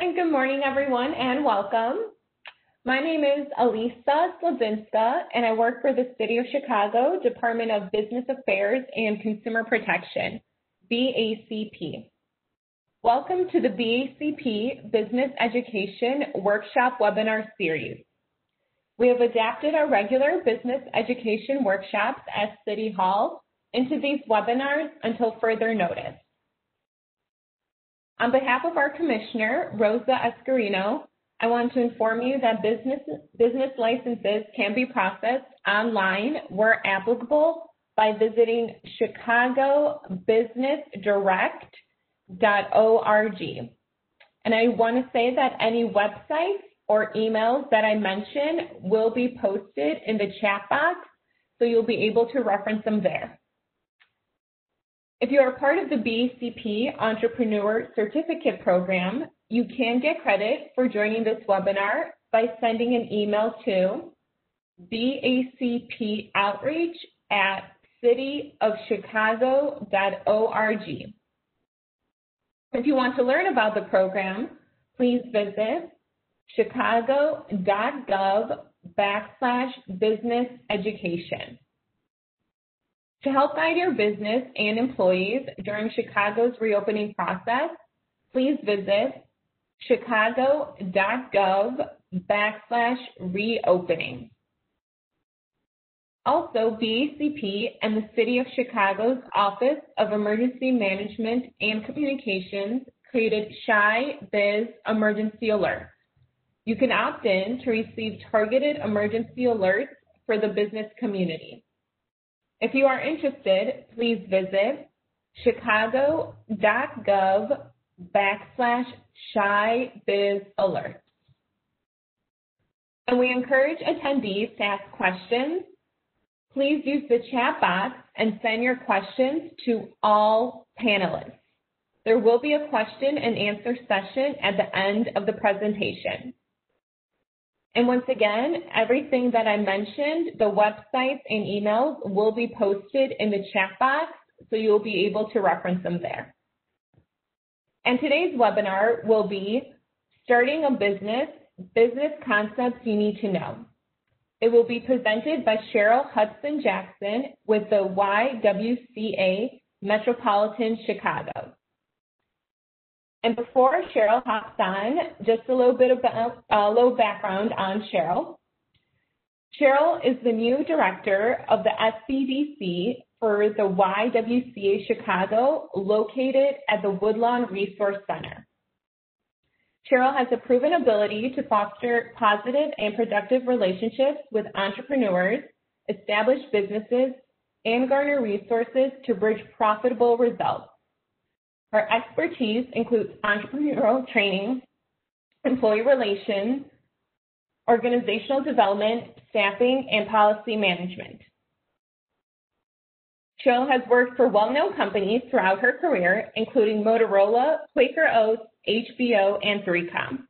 And good morning, everyone, and welcome. My name is Elisa Slodzinska, and I work for the City of Chicago Department of Business Affairs and Consumer Protection, BACP. Welcome to the BACP Business Education Workshop Webinar Series. We have adapted our regular business education workshops at City Hall into these webinars until further notice. On behalf of our Commissioner, Rosa Escarino, I want to inform you that business licenses can be processed online where applicable by visiting chicagobusinessdirect.org. And I want to say that any websites or emails that I mention will be posted in the chat box, so you'll be able to reference them there. If you are part of the BACP Entrepreneur Certificate Program, you can get credit for joining this webinar by sending an email to bacpoutreach@cityofchicago.org. If you want to learn about the program, please visit chicago.gov/business-education. To help guide your business and employees during Chicago's reopening process, please visit chicago.gov/reopening. Also, BACP and the City of Chicago's Office of Emergency Management and Communications created Shy Biz Emergency Alerts. You can opt in to receive targeted emergency alerts for the business community. If you are interested, please visit chicago.gov/ShyBizAlerts. And we encourage attendees to ask questions. Please use the chat box and send your questions to all panelists. There will be a question and answer session at the end of the presentation. And once again, everything that I mentioned, the websites and emails will be posted in the chat box, so you'll be able to reference them there. And today's webinar will be Starting a Business Concepts You Need to Know. It will be presented by Cheryl Hudson Jackson with the YWCA Metropolitan Chicago. And before Cheryl hops on, just a little bit about a little background on Cheryl. Cheryl is the new director of the SBDC for the YWCA Chicago, located at the Woodlawn Resource Center. Cheryl has a proven ability to foster positive and productive relationships with entrepreneurs, establish businesses, and garner resources to bridge profitable results. Her expertise includes entrepreneurial training, employee relations, organizational development, staffing, and policy management. Cheryl has worked for well-known companies throughout her career, including Motorola, Quaker Oats, HBO, and 3Com.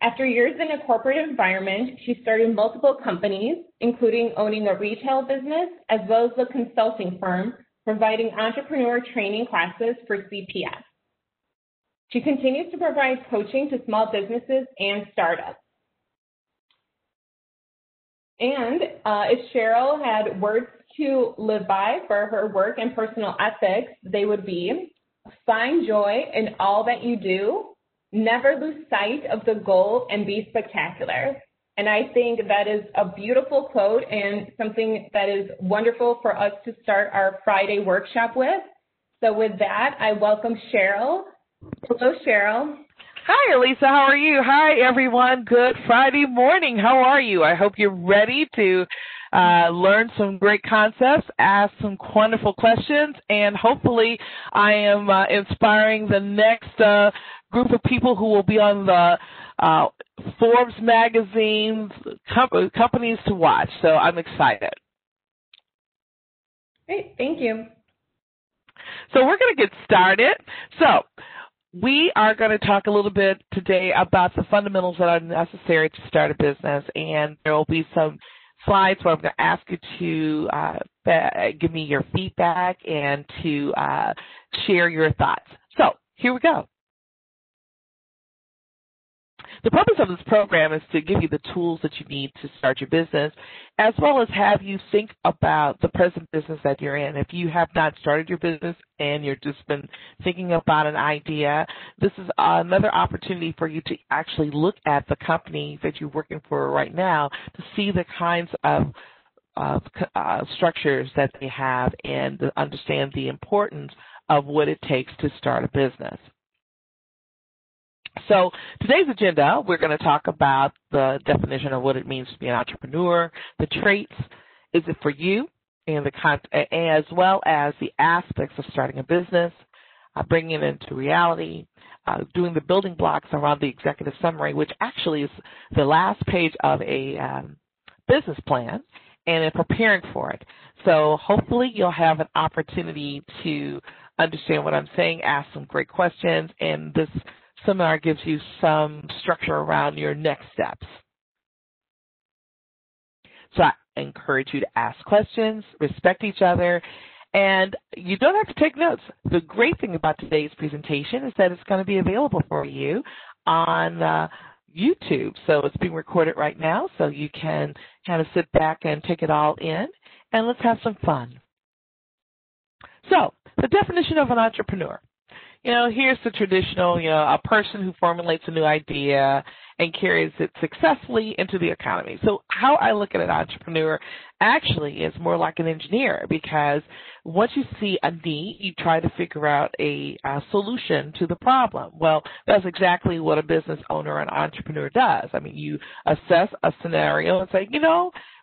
After years in a corporate environment, she started multiple companies, including owning a retail business, as well as a consulting firm, providing entrepreneur training classes for CPS. She continues to provide coaching to small businesses and startups. And if Cheryl had words to live by for her work and personal ethics, they would be: find joy in all that you do, never lose sight of the goal, and be spectacular. And I think that is a beautiful quote and something that is wonderful for us to start our Friday workshop with. So with that, I welcome Cheryl. Hello, Cheryl. Hi, Elisa. How are you? Hi, everyone. Good Friday morning. How are you? I hope you're ready to learn some great concepts, ask some wonderful questions, and hopefully I am inspiring the next group of people who will be on the Forbes magazine's companies to watch. So I'm excited. Great. Thank you. So we're going to get started. So we are going to talk a little bit today about the fundamentals that are necessary to start a business, and there will be some slides where I'm going to ask you to give me your feedback and to share your thoughts. So here we go. The purpose of this program is to give you the tools that you need to start your business, as well as have you think about the present business that you're in. If you have not started your business and you're just been thinking about an idea, this is another opportunity for you to actually look at the company that you're working for right now to see the kinds of structures that they have and to understand the importance of what it takes to start a business. So today's agenda, we're going to talk about the definition of what it means to be an entrepreneur, the traits, is it for you, and as well as the aspects of starting a business, bringing it into reality, doing the building blocks around the executive summary, which actually is the last page of a business plan, and in preparing for it. So hopefully you'll have an opportunity to understand what I'm saying, ask some great questions, and this seminar gives you some structure around your next steps. So I encourage you to ask questions, respect each other, and you don't have to take notes. The great thing about today's presentation is that it's going to be available for you on YouTube. So it's being recorded right now, so you can kind of sit back and take it all in, and let's have some fun. So the definition of an entrepreneur. Here's the traditional, a person who formulates a new idea and carries it successfully into the economy. So how I look at an entrepreneur actually is more like an engineer, because once you see a need, you try to figure out a solution to the problem. Well, that's exactly what a business owner or an entrepreneur does. I mean, you assess a scenario and say,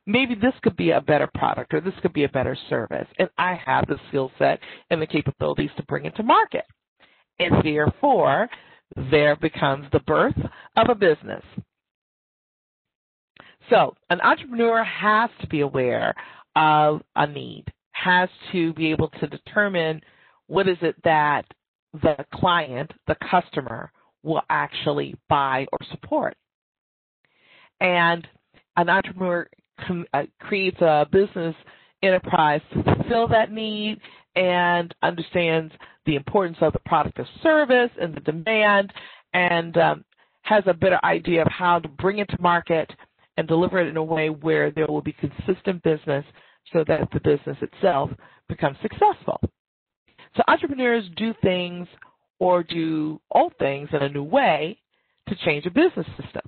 maybe this could be a better product or this could be a better service, and I have the skill set and the capabilities to bring it to market. And therefore, there becomes the birth of a business. So an entrepreneur has to be aware of a need, has to be able to determine what is it that the client, the customer, will actually buy or support. And an entrepreneur creates a business enterprise to fulfill that need and understands the importance of the product or service and the demand, and has a better idea of how to bring it to market and deliver it in a way where there will be consistent business so that the business itself becomes successful. So entrepreneurs do things or do old things in a new way to change a business system.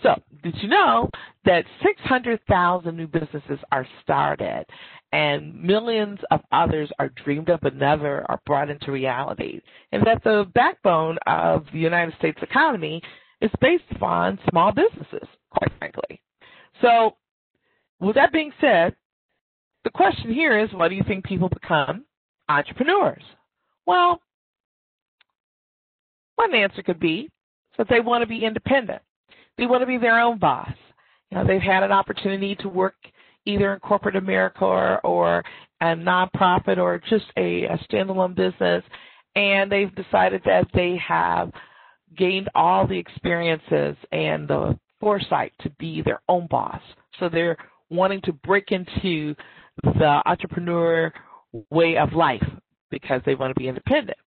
So, did you know that 600,000 new businesses are started and millions of others are dreamed up but never are brought into reality? And that the backbone of the United States economy is based upon small businesses, quite frankly. So, with that being said, the question here is, why do you think people become entrepreneurs? Well, one answer could be that they want to be independent. They want to be their own boss. They've had an opportunity to work either in corporate America or a nonprofit or just a standalone business, and they've decided that they have gained all the experiences and the foresight to be their own boss. So they're wanting to break into the entrepreneur way of life because they want to be independent.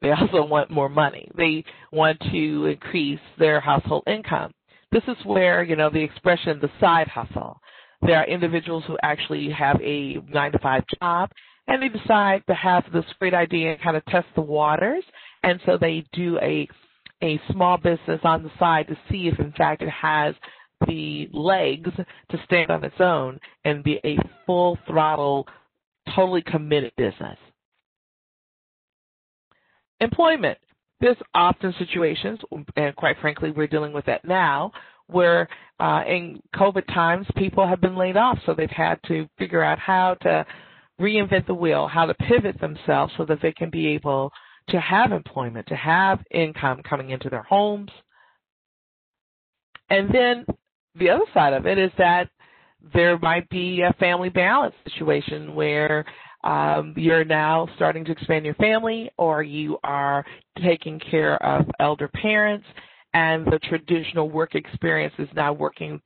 They also want more money. They want to increase their household income. This is where, the expression, the side hustle. There are individuals who actually have a 9-to-5 job, and they decide to have this great idea and kind of test the waters, and so they do a small business on the side to see if, in fact, it has the legs to stand on its own and be a full-throttle, totally committed business. Employment. There's often situations, and quite frankly, we're dealing with that now, where in COVID times, people have been laid off, so they've had to figure out how to reinvent the wheel, how to pivot themselves so that they can be able to have employment, to have income coming into their homes. And then the other side of it is that there might be a family balance situation where you're now starting to expand your family, or you are taking care of elder parents, and the traditional work experience is now working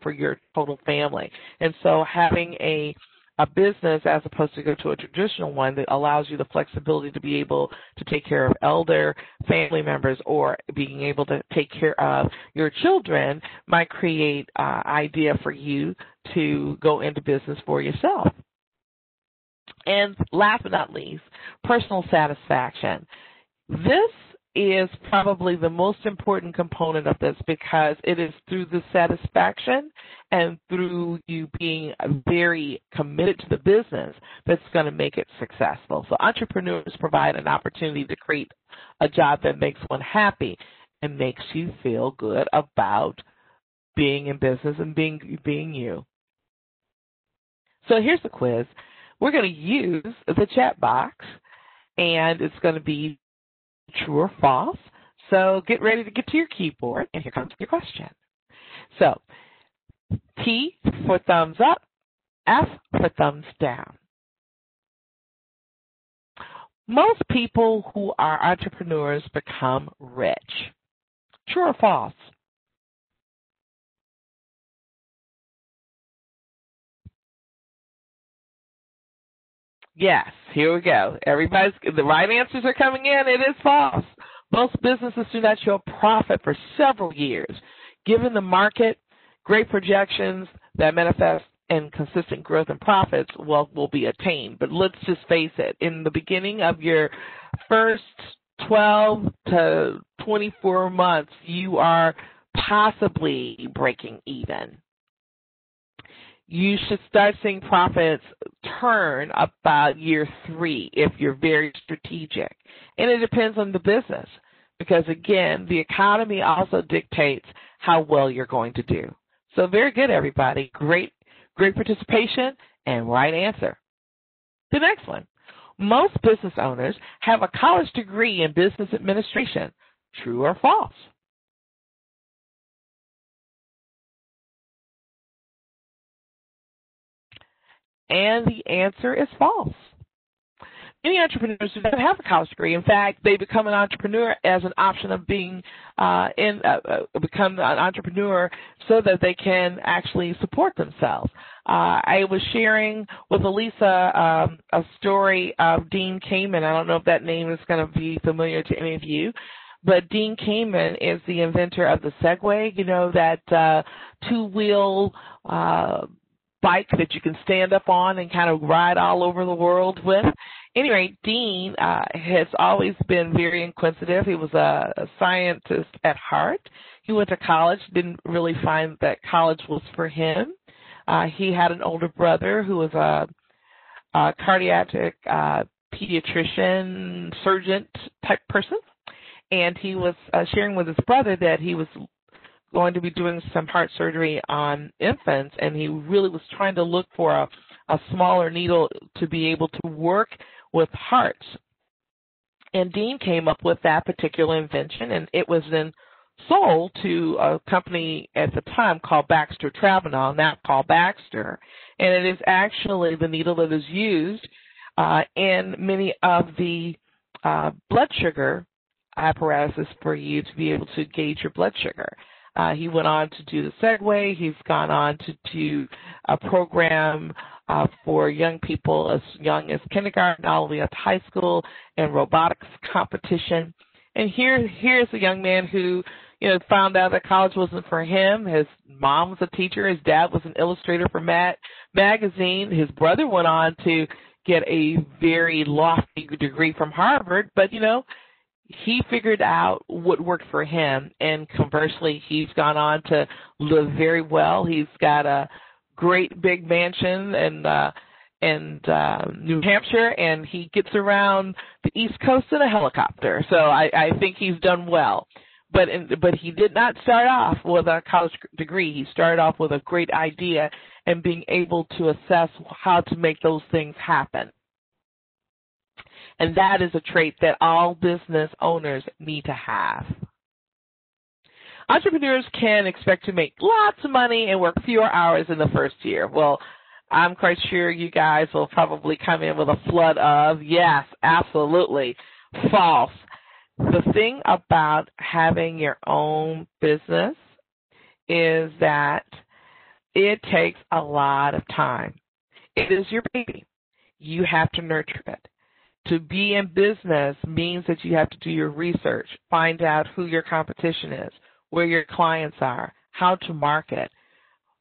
for your total family. And so having a a business as opposed to go to a traditional one that allows you the flexibility to be able to take care of elder family members or being able to take care of your children might create idea for you to go into business for yourself. And last but not least, personal satisfaction. This is probably the most important component of this because it is through the satisfaction and through you being very committed to the business that's going to make it successful. So entrepreneurs provide an opportunity to create a job that makes one happy and makes you feel good about being in business and being you. So here's the quiz. We're going to use the chat box, and it's going to be true or false. So get ready to get to your keyboard, and here comes your question. So T for thumbs up, F for thumbs down. Most people who are entrepreneurs become rich. True or false? Yes, here we go. The right answers are coming in. It is false. Most businesses do not show profit for several years. Given the market, great projections that manifest in consistent growth and profits will be attained. But let's just face it, in the beginning of your first 12 to 24 months, you are possibly breaking even. You should start seeing profits turn about year 3 if you're very strategic. And it depends on the business because, again, the economy also dictates how well you're going to do. So very good, everybody. Great participation and right answer. The next one. Most business owners have a college degree in business administration. True or false? And the answer is false. Many entrepreneurs do not have a college degree. In fact, they become an entrepreneur as an option of become an entrepreneur so that they can actually support themselves. I was sharing with Elisa a story of Dean Kamen. I don't know if that name is going to be familiar to any of you, but Dean Kamen is the inventor of the Segway, that two-wheel bike that you can stand up on and kind of ride all over the world with. Anyway, Dean has always been very inquisitive. He was a scientist at heart. He went to college, didn't really find that college was for him. He had an older brother who was a cardiac pediatrician, surgeon type person, and he was sharing with his brother that he was going to be doing some heart surgery on infants, and he really was trying to look for a smaller needle to be able to work with hearts. And Dean came up with that particular invention, and it was then sold to a company at the time called Baxter Travenol, now called Baxter, and it is actually the needle that is used in many of the blood sugar apparatuses for you to be able to gauge your blood sugar. He went on to do the Segway. He's gone on to do a program for young people as young as kindergarten all the way up to high school and robotics competition. And here's a young man who, found out that college wasn't for him. His mom was a teacher. His dad was an illustrator for magazine. His brother went on to get a very lofty degree from Harvard, but, he figured out what worked for him, and conversely, he's gone on to live very well. He's got a great big mansion in New Hampshire, and he gets around the East Coast in a helicopter. So I think he's done well. But he did not start off with a college degree. He started off with a great idea and being able to assess how to make those things happen. And that is a trait that all business owners need to have. Entrepreneurs can expect to make lots of money and work fewer hours in the first year. Well, I'm quite sure you guys will probably come in with a flood of, yes, absolutely, false. The thing about having your own business is that it takes a lot of time. It is your baby. You have to nurture it. To be in business means that you have to do your research, find out who your competition is, where your clients are, how to market,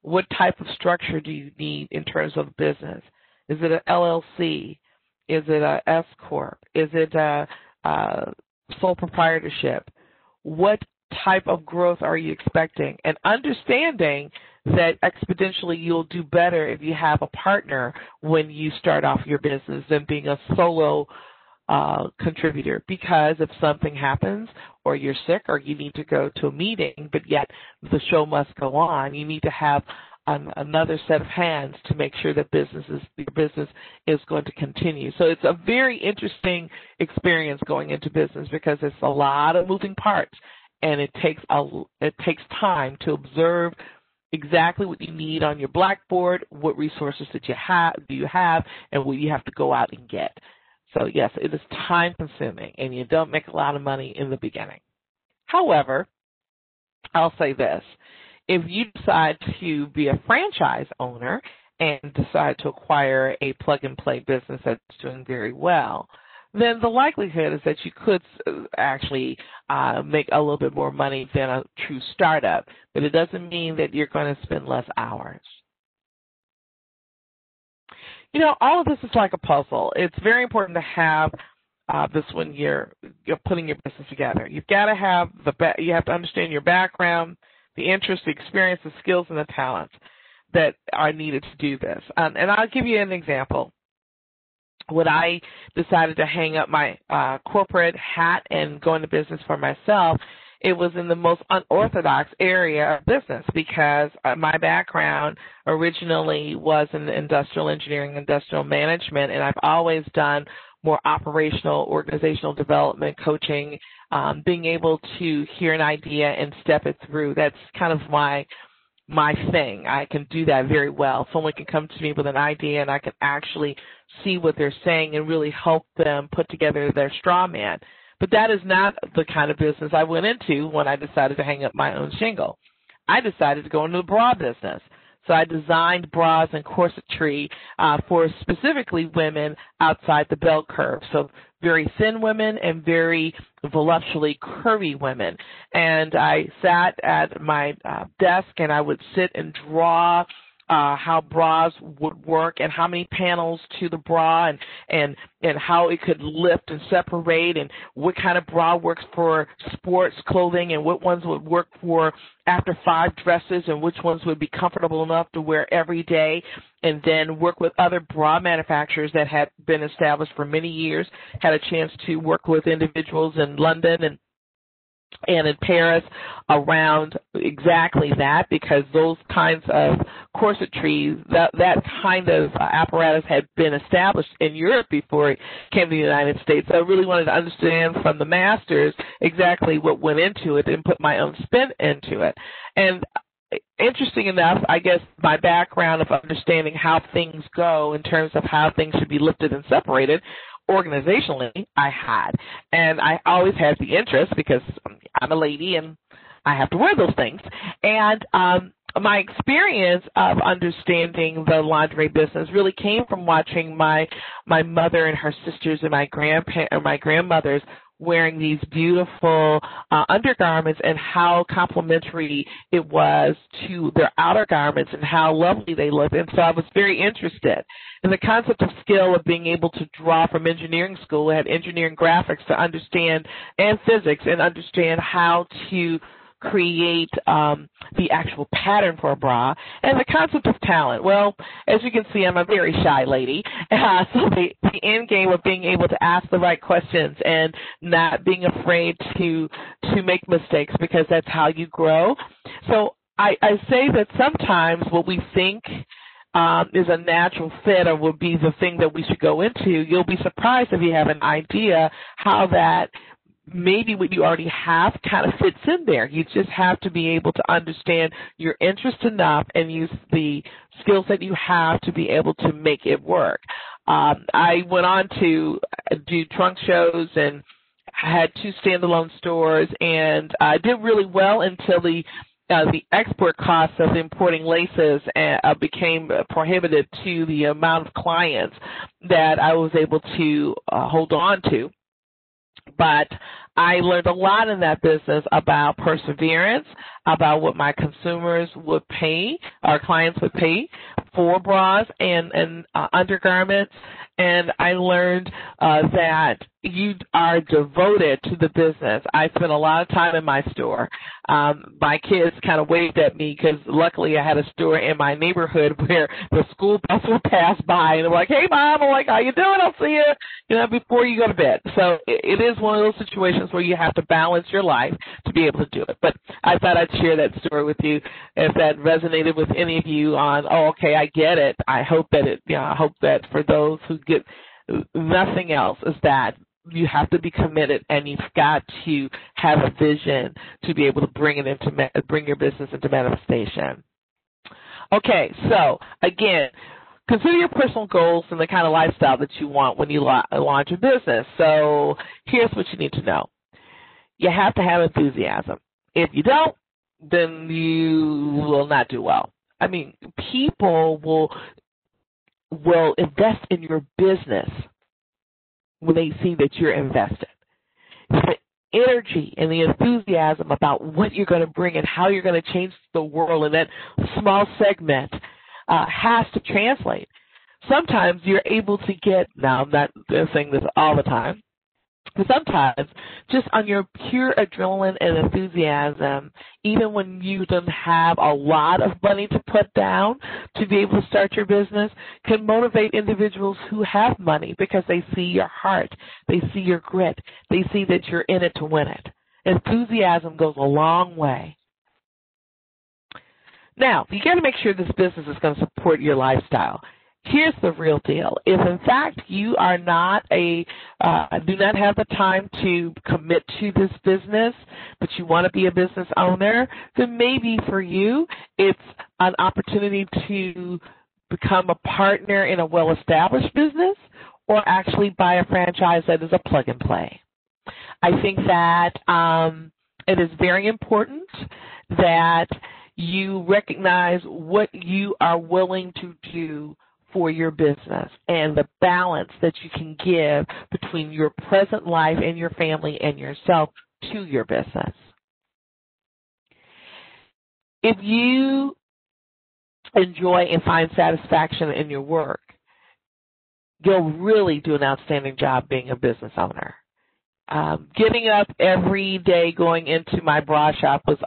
what type of structure do you need in terms of business. Is it an LLC? Is it a S Corp? Is it a sole proprietorship? What type of growth are you expecting? And understanding that exponentially you'll do better if you have a partner when you start off your business than being a solo contributor, because if something happens or you're sick or you need to go to a meeting but yet the show must go on, you need to have another set of hands to make sure that your business is going to continue. So it's a very interesting experience going into business because it's a lot of moving parts, and it takes time to observe exactly what you need on your blackboard, what resources do you have, and what you have to go out and get. So yes, it is time consuming, and you don't make a lot of money in the beginning. However, I'll say this. If you decide to be a franchise owner and decide to acquire a plug-and-play business that's doing very well, then the likelihood is that you could actually make a little bit more money than a true startup, but it doesn't mean that you're going to spend less hours. You know, all of this is like a puzzle. It's very important to have this when you're putting your business together. You've got to have you have to understand your background, the interests, the experience, the skills, and the talents that are needed to do this. And I'll give you an example. When I decided to hang up my corporate hat and go into business for myself, it was in the most unorthodox area of business because my background originally was in industrial engineering, industrial management, and I've always done more operational, organizational development, coaching, being able to hear an idea and step it through. That's kind of my thing. I can do that very well. Someone can come to me with an idea and I can actually see what they're saying and really help them put together their straw man. But that is not the kind of business I went into when I decided to hang up my own shingle. I decided to go into the bra business. So I designed bras and corsetry for specifically women outside the bell curve. So very thin women and very voluptuously curvy women. And I sat at my desk and I would sit and draw how bras would work and how many panels to the bra and how it could lift and separate and what kind of bra works for sports clothing and what ones would work for after 5 dresses and which ones would be comfortable enough to wear every day, and then work with other bra manufacturers that had been established for many years, had a chance to work with individuals in London and in Paris around exactly that, because those kinds of corsetry, that kind of apparatus had been established in Europe before it came to the United States. So I really wanted to understand from the masters exactly what went into it and put my own spin into it. And interesting enough, I guess my background of understanding how things go in terms of how things should be lifted and separated organizationally, I had. And I always had the interest because I'm a lady and I have to wear those things. And my experience of understanding the lingerie business really came from watching my mother and her sisters and my grandmothers wearing these beautiful undergarments and how complementary it was to their outer garments and how lovely they looked. And so I was very interested in the concept of skill of being able to draw from engineering school. I had engineering graphics to understand and physics and understand how to create the actual pattern for a bra, and the concept of talent. Well, as you can see, I'm a very shy lady, so the end game of being able to ask the right questions and not being afraid to make mistakes, because that's how you grow. So I say that sometimes what we think is a natural fit or would be the thing that we should go into, you'll be surprised if you have an idea how that maybe what you already have kind of fits in there. You just have to be able to understand your interest enough and use the skills that you have to be able to make it work. I went on to do trunk shows and had 2 standalone stores, and I did really well until the the export costs of importing laces became prohibited to the amount of clients that I was able to hold on to. But I learned a lot in that business about perseverance, about what my consumers would pay, our clients would pay for bras and undergarments. And I learned that you are devoted to the business. I spent a lot of time in my store. My kids kind of waved at me because luckily I had a store in my neighborhood where the school bus would pass by and they're like, "Hey, Mom," I'm like, "How you doing? I'll see you, before you go to bed." So it is one of those situations where you have to balance your life to be able to do it. But I thought I'd share that story with you if that resonated with any of you on, oh, okay, I get it. I hope that for those who get nothing else is that you have to be committed and you've got to have a vision to be able to bring your business into manifestation. Okay, so again, consider your personal goals and the kind of lifestyle that you want when you launch a business. So here's what you need to know. You have to have enthusiasm. If you don't, then you will not do well. I mean, people will invest in your business when they see that you're invested. The energy and the enthusiasm about what you're going to bring and how you're going to change the world in that small segment has to translate. Sometimes you're able to get, now I'm not saying this all the time, but sometimes just on your pure adrenaline and enthusiasm, even when you don't have a lot of money to put down to be able to start your business, can motivate individuals who have money because they see your heart, they see your grit, they see that you're in it to win it. Enthusiasm goes a long way. Now, you got to make sure this business is going to support your lifestyle. Here's the real deal. If, in fact, you are do not have the time to commit to this business, but you want to be a business owner, then maybe for you it's an opportunity to become a partner in a well-established business or actually buy a franchise that is a plug-and-play. I think that it is very important that you recognize what you are willing to do for your business and the balance that you can give between your present life and your family and yourself to your business. If you enjoy and find satisfaction in your work, you'll really do an outstanding job being a business owner. Getting up every day going into my bra shop was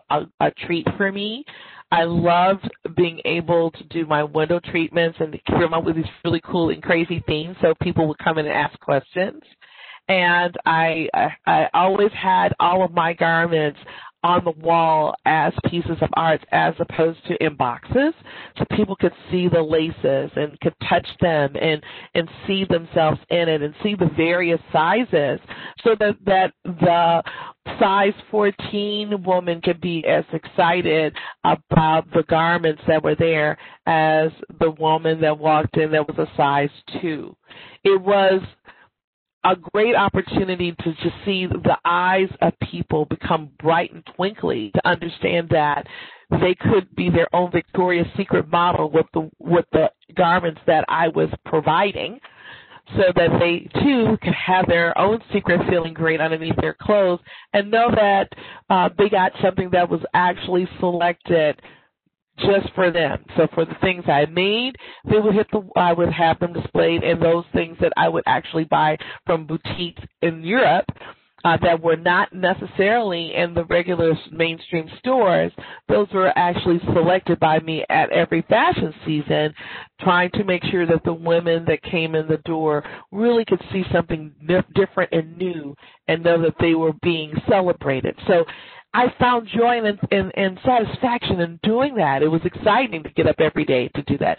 a treat for me. I loved being able to do my window treatments and come up with these really cool and crazy themes so people would come in and ask questions. And I always had all of my garments on the wall as pieces of art as opposed to in boxes, so people could see the laces and could touch them and see themselves in it and see the various sizes, so that the size 14 woman could be as excited about the garments that were there as the woman that walked in that was a size 2. It was a great opportunity to just see the eyes of people become bright and twinkly, to understand that they could be their own Victoria's Secret model with the garments that I was providing, so that they too can have their own secret feeling great underneath their clothes and know that they got something that was actually selected just for them. So for the things I made, I would have them displayed, and those things that I would actually buy from boutiques in Europe that were not necessarily in the regular mainstream stores, those were actually selected by me at every fashion season, trying to make sure that the women that came in the door really could see something different and new and know that they were being celebrated. So I found joy and satisfaction in doing that. It was exciting to get up every day to do that.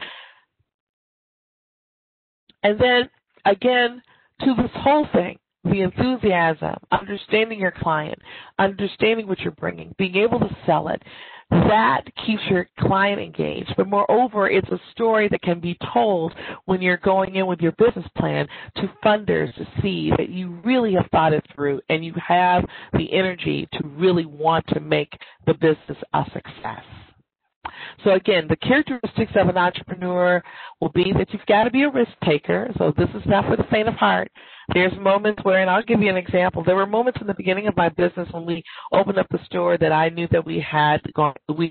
And then, again, to this whole thing, the enthusiasm, understanding your client, understanding what you're bringing, being able to sell it, that keeps your client engaged. But moreover, it's a story that can be told when you're going in with your business plan to funders to see that you really have thought it through and you have the energy to really want to make the business a success. So again, the characteristics of an entrepreneur will be that you've got to be a risk taker. So this is not for the faint of heart. There's moments where, and I'll give you an example, there were moments in the beginning of my business when we opened up the store that I knew that we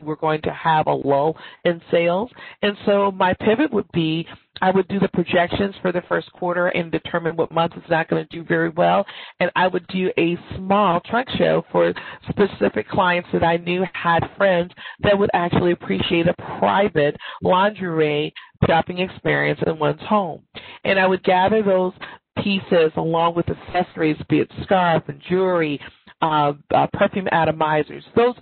were going to have a lull in sales. And so my pivot would be I would do the projections for the first quarter and determine what month is not going to do very well. And I would do a small trunk show for specific clients that I knew had friends that would actually appreciate a private lingerie shopping experience in one's home. And I would gather those pieces along with accessories, be it scarf and jewelry, perfume atomizers, those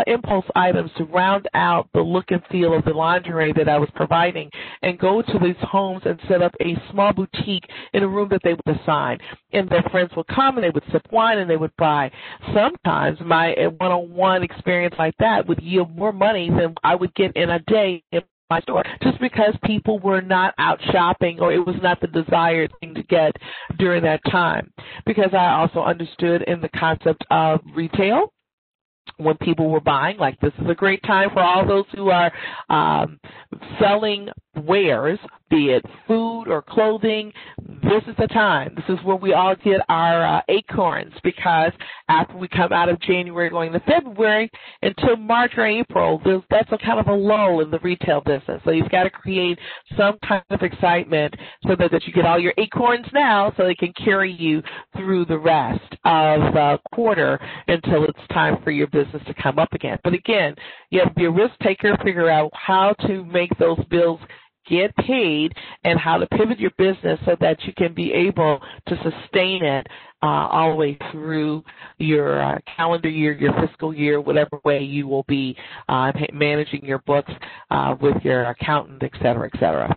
impulse items to round out the look and feel of the lingerie that I was providing, and go to these homes and set up a small boutique in a room that they would assign. And their friends would come and they would sip wine and they would buy. Sometimes my one-on-one experience like that would yield more money than I would get in a day in my store, just because people were not out shopping or it was not the desired thing to get during that time. Because I also understood in the concept of retail, when people were buying, like this is a great time for all those who are selling wares, be it food or clothing. This is the time. This is where we all get our acorns, because after we come out of January going to February until March or April, that's a kind of a lull in the retail business. So you've got to create some kind of excitement so that you get all your acorns now so they can carry you through the rest of the quarter until it's time for your business to come up again. But again, you have to be a risk taker, figure out how to make those bills get paid and how to pivot your business so that you can be able to sustain it all the way through your calendar year, your fiscal year, whatever way you will be managing your books with your accountant, et cetera, et cetera.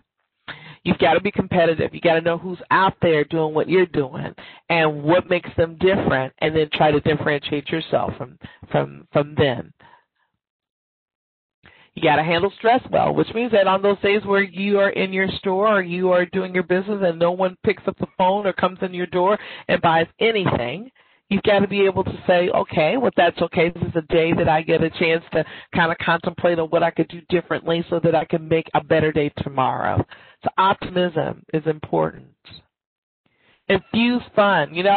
You've got to be competitive. You've got to know who's out there doing what you're doing and what makes them different, and then try to differentiate yourself from them. You got to handle stress well, which means that on those days where you are in your store or you are doing your business and no one picks up the phone or comes in your door and buys anything, you've got to be able to say, okay, well, that's okay. This is a day that I get a chance to kind of contemplate on what I could do differently so that I can make a better day tomorrow. So optimism is important. Infuse fun. You know,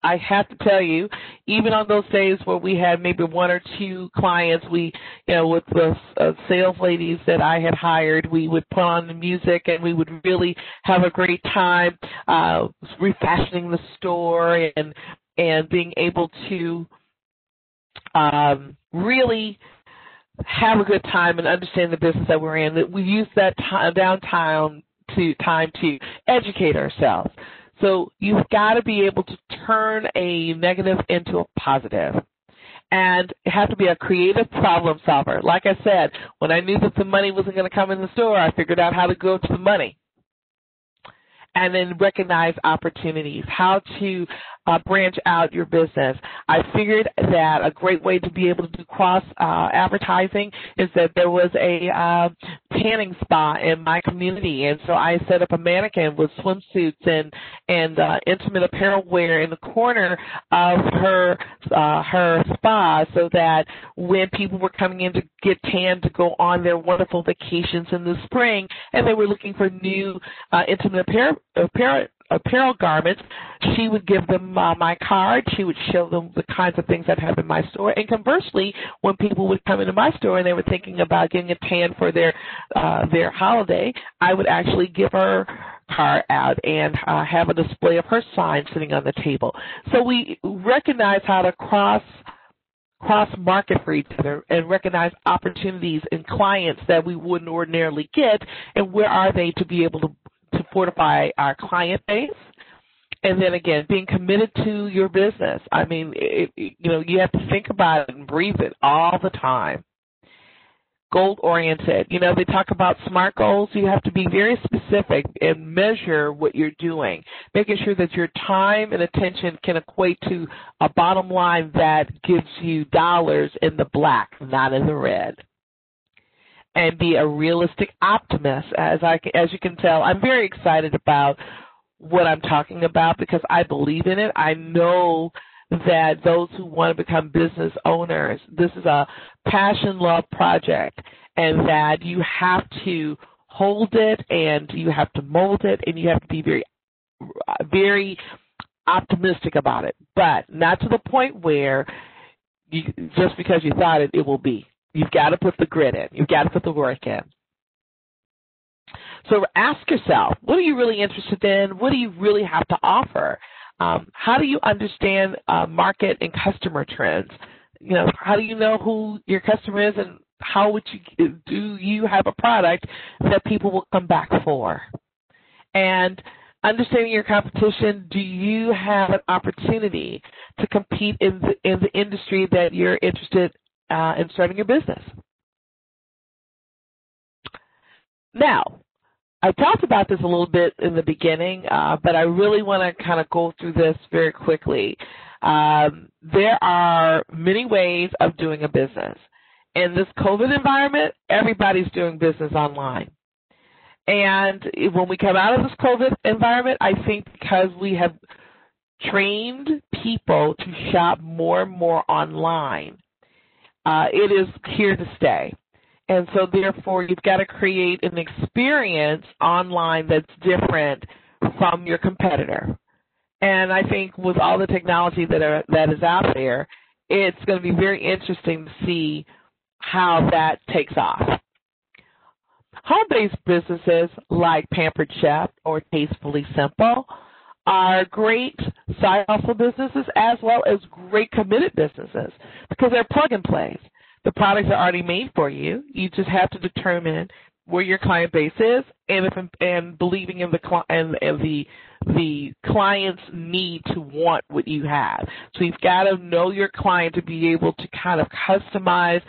I have to tell you, even on those days where we had maybe one or two clients, with the sales ladies that I had hired, we would put on the music and we would really have a great time refashioning the store and being able to really have a good time and understand the business that we're in. That we use that time to educate ourselves. So you've got to be able to turn a negative into a positive. And you have to be a creative problem solver. Like I said, when I knew that the money wasn't going to come in the store, I figured out how to go to the money. And then recognize opportunities, how to branch out your business. I figured that a great way to be able to do cross-advertising is that there was a tanning spa in my community, and so I set up a mannequin with swimsuits and intimate apparel wear in the corner of her spa, so that when people were coming in to get tanned to go on their wonderful vacations in the spring, and they were looking for new intimate apparel garments, she would give them my card. She would show them the kinds of things that have in my store. And conversely, when people would come into my store and they were thinking about getting a tan for their holiday, I would actually give her card out and have a display of her sign sitting on the table. So we recognize how to cross-market for each other and recognize opportunities in clients that we wouldn't ordinarily get, and where are they to be able to fortify our client base. And then again, being committed to your business. I mean, you have to think about it and breathe it all the time. Goal-oriented. They talk about SMART goals. You have to be very specific specific and measure what you're doing, making sure that your time and attention can equate to a bottom line that gives you dollars in the black, not in the red. And be a realistic optimist. As you can tell, I'm very excited about what I'm talking about because I believe in it. I know that those who want to become business owners, this is a passion, love project, and that you have to hold it and you have to mold it and you have to be very, very optimistic about it, but not to the point where just because you thought it will be. You've got to put the grit in. You've got to put the work in. So ask yourself, what are you really interested in? What do you really have to offer? How do you understand market and customer trends? How do you know who your customer is, and do you have a product that people will come back for? And understanding your competition, do you have an opportunity to compete in the industry that you're interested in starting your business? Now, I talked about this a little bit in the beginning, but I really want to kind of go through this very quickly. There are many ways of doing a business. In this COVID environment, everybody's doing business online. And when we come out of this COVID environment, I think because we have trained people to shop more and more online, it is here to stay. And so, therefore, you've got to create an experience online that's different from your competitor. And I think with all the technology that is out there, it's going to be very interesting to see how that takes off. Home-based businesses like Pampered Chef or Tastefully Simple are great side hustle businesses as well as great committed businesses because they're plug-and-plays. The products are already made for you. You just have to determine where your client base is and believing in the client's need to want what you have. So you've got to know your client to be able to kind of customize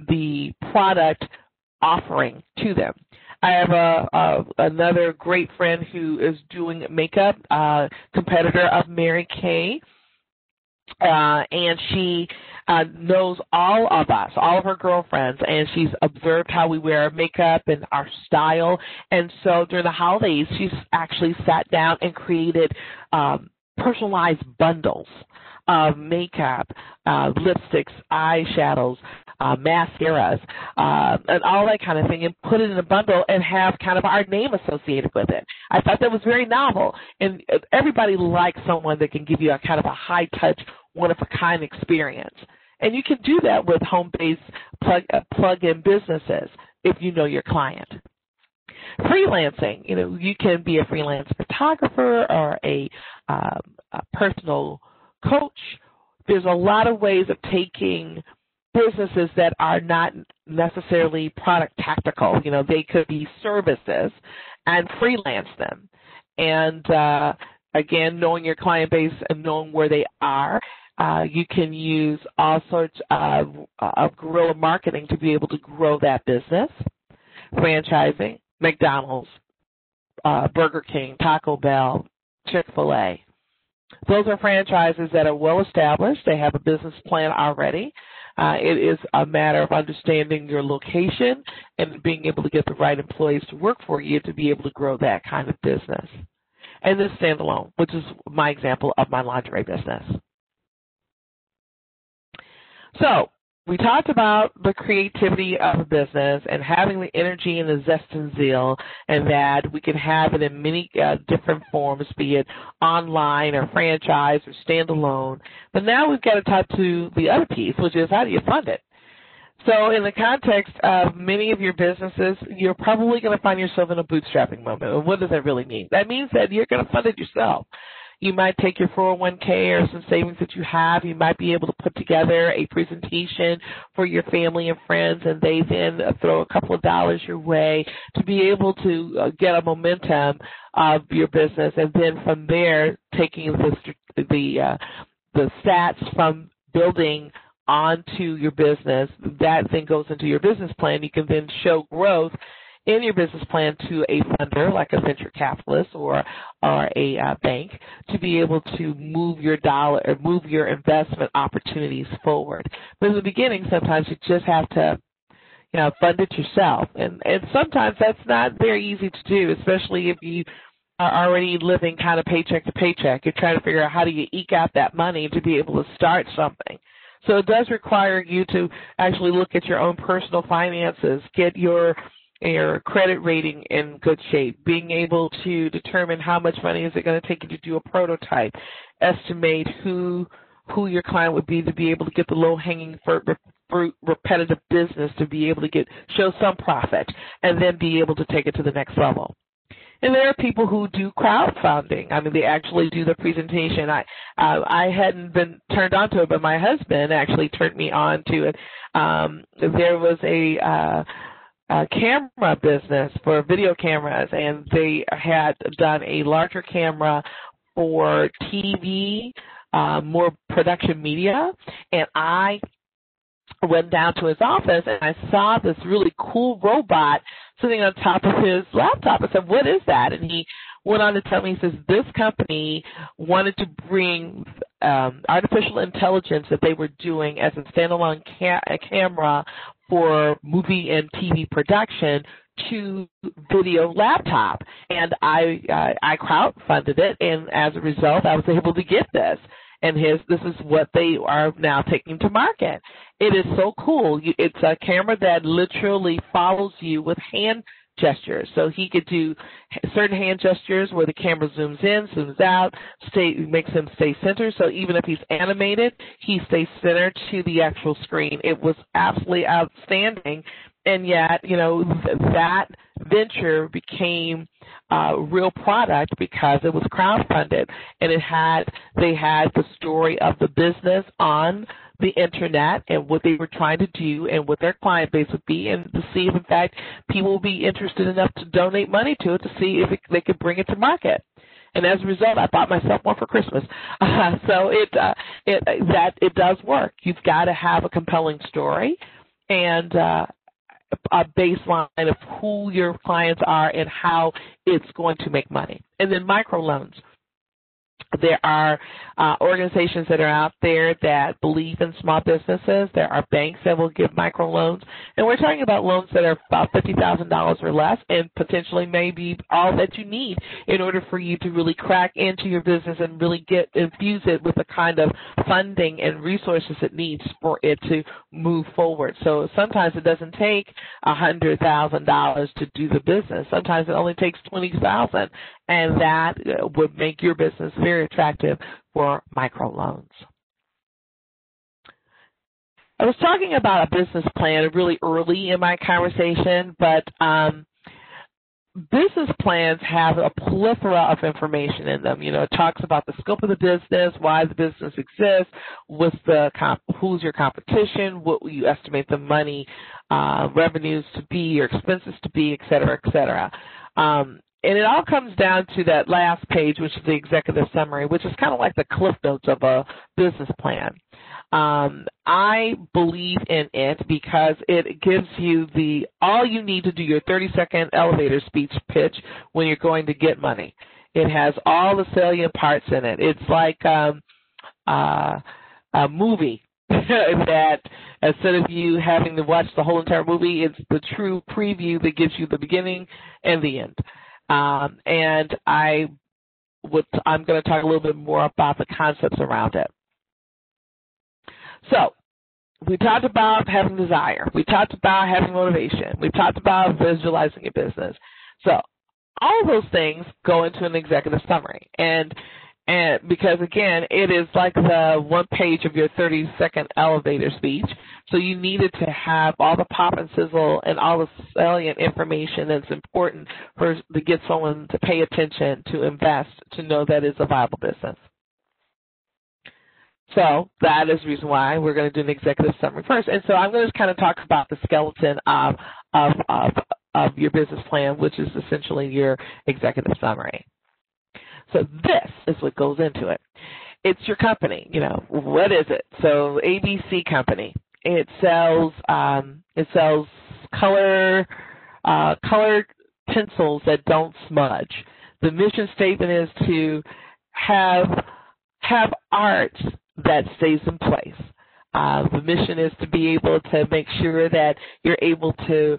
the product offering to them. I have another great friend who is doing makeup, competitor of Mary Kay, and she knows all of us, all of her girlfriends, and she's observed how we wear our makeup and our style. And so during the holidays, she's actually sat down and created personalized bundles of makeup, lipsticks, eyeshadows, mascaras, and all that kind of thing, and put it in a bundle and have kind of our name associated with it. I thought that was very novel, and everybody likes someone that can give you a kind of a high-touch, one-of-a-kind experience. And you can do that with home-based plug-in businesses if you know your client. Freelancing, you can be a freelance photographer or a personal coach. There's a lot of ways of taking businesses that are not necessarily product tactical. They could be services and freelance them. And again, knowing your client base and knowing where they are, you can use all sorts of guerrilla marketing to be able to grow that business. Franchising, McDonald's, Burger King, Taco Bell, Chick-fil-A. Those are franchises that are well established. They have a business plan already. It is a matter of understanding your location and being able to get the right employees to work for you to be able to grow that kind of business. And then standalone, which is my example of my lingerie business. So we talked about the creativity of a business and having the energy and the zest and zeal, and that we can have it in many different forms, be it online or franchise or standalone. But now we've got to talk to the other piece, which is how do you fund it? So in the context of many of your businesses, you're probably going to find yourself in a bootstrapping moment. And what does that really mean? That means that you're going to fund it yourself. You might take your 401k or some savings that you have. You might be able to put together a presentation for your family and friends, and they then throw a couple of dollars your way to be able to get a momentum of your business. And then from there, taking the stats from building onto your business, that then goes into your business plan. You can then show growth in your business plan to a funder like a venture capitalist or a bank to be able to move your dollar or move your investment opportunities forward. But in the beginning, sometimes you just have to fund it yourself. And sometimes that's not very easy to do, especially if you are already living kind of paycheck to paycheck. You're trying to figure out how do you eke out that money to be able to start something. So it does require you to actually look at your own personal finances, get your credit rating in good shape, being able to determine how much money is it going to take you to do a prototype, estimate who your client would be to be able to get the low-hanging fruit, repetitive business to be able to show some profit, and then be able to take it to the next level. And there are people who do crowdfunding. I mean, they actually do the presentation. I hadn't been turned on to it, but my husband actually turned me on to it. There was a camera business for video cameras, and they had done a larger camera for TV, more production media, and I went down to his office and I saw this really cool robot sitting on top of his laptop. I said, "What is that?" And he went on to tell me, he says, this company wanted to bring artificial intelligence that they were doing as a standalone camera for movie and TV production to video laptop. And I crowdfunded it, and as a result, I was able to get this. And this is what they are now taking to market. It is so cool. It's a camera that literally follows you with hand gestures. So he could do certain hand gestures where the camera zooms in, zooms out, makes him stay centered. So even if he's animated, he stays centered to the actual screen. It was absolutely outstanding. And yet, that venture became a real product because it was crowdfunded, and they had the story of the business on the internet and what they were trying to do and what their client base would be, and to see if in fact people would be interested enough to donate money to it to see if they could bring it to market. And as a result, I bought myself one for Christmas. So it does work. You've got to have a compelling story and a baseline of who your clients are and how it's going to make money. And then microloans. There are organizations that are out there that believe in small businesses. There are banks that will give microloans. And we're talking about loans that are about $50,000 or less and potentially maybe all that you need in order for you to really crack into your business and really infuse it with the kind of funding and resources it needs for it to move forward. So sometimes it doesn't take $100,000 to do the business. Sometimes it only takes $20,000. And that would make your business very attractive for microloans. I was talking about a business plan really early in my conversation, but business plans have a plethora of information in them. It talks about the scope of the business, why the business exists, who's your competition, what will you estimate the money, revenues to be, your expenses to be, et cetera, et cetera. And it all comes down to that last page, which is the executive summary, which is kind of like the cliff notes of a business plan. I believe in it because it gives you all you need to do your 30-second elevator speech pitch when you're going to get money. It has all the salient parts in it. It's like a movie that instead of you having to watch the whole entire movie, it's the true preview that gives you the beginning and the end. And I'm going to talk a little bit more about the concepts around it. So we talked about having desire. We talked about having motivation. We talked about visualizing your business. So all of those things go into an executive summary. And because, again, it is like the one page of your 30-second elevator speech. So you needed to have all the pop and sizzle and all the salient information that's important to get someone to pay attention, to invest, to know that it's a viable business. So that is the reason why we're going to do an executive summary first. And so I'm going to kind of talk about the skeleton of your business plan, which is essentially your executive summary. So this is what goes into it. It's your company. What is it? So ABC Company. It sells color colored pencils that don't smudge. The mission statement is to have art that stays in place. The mission is to be able to make sure that you're able to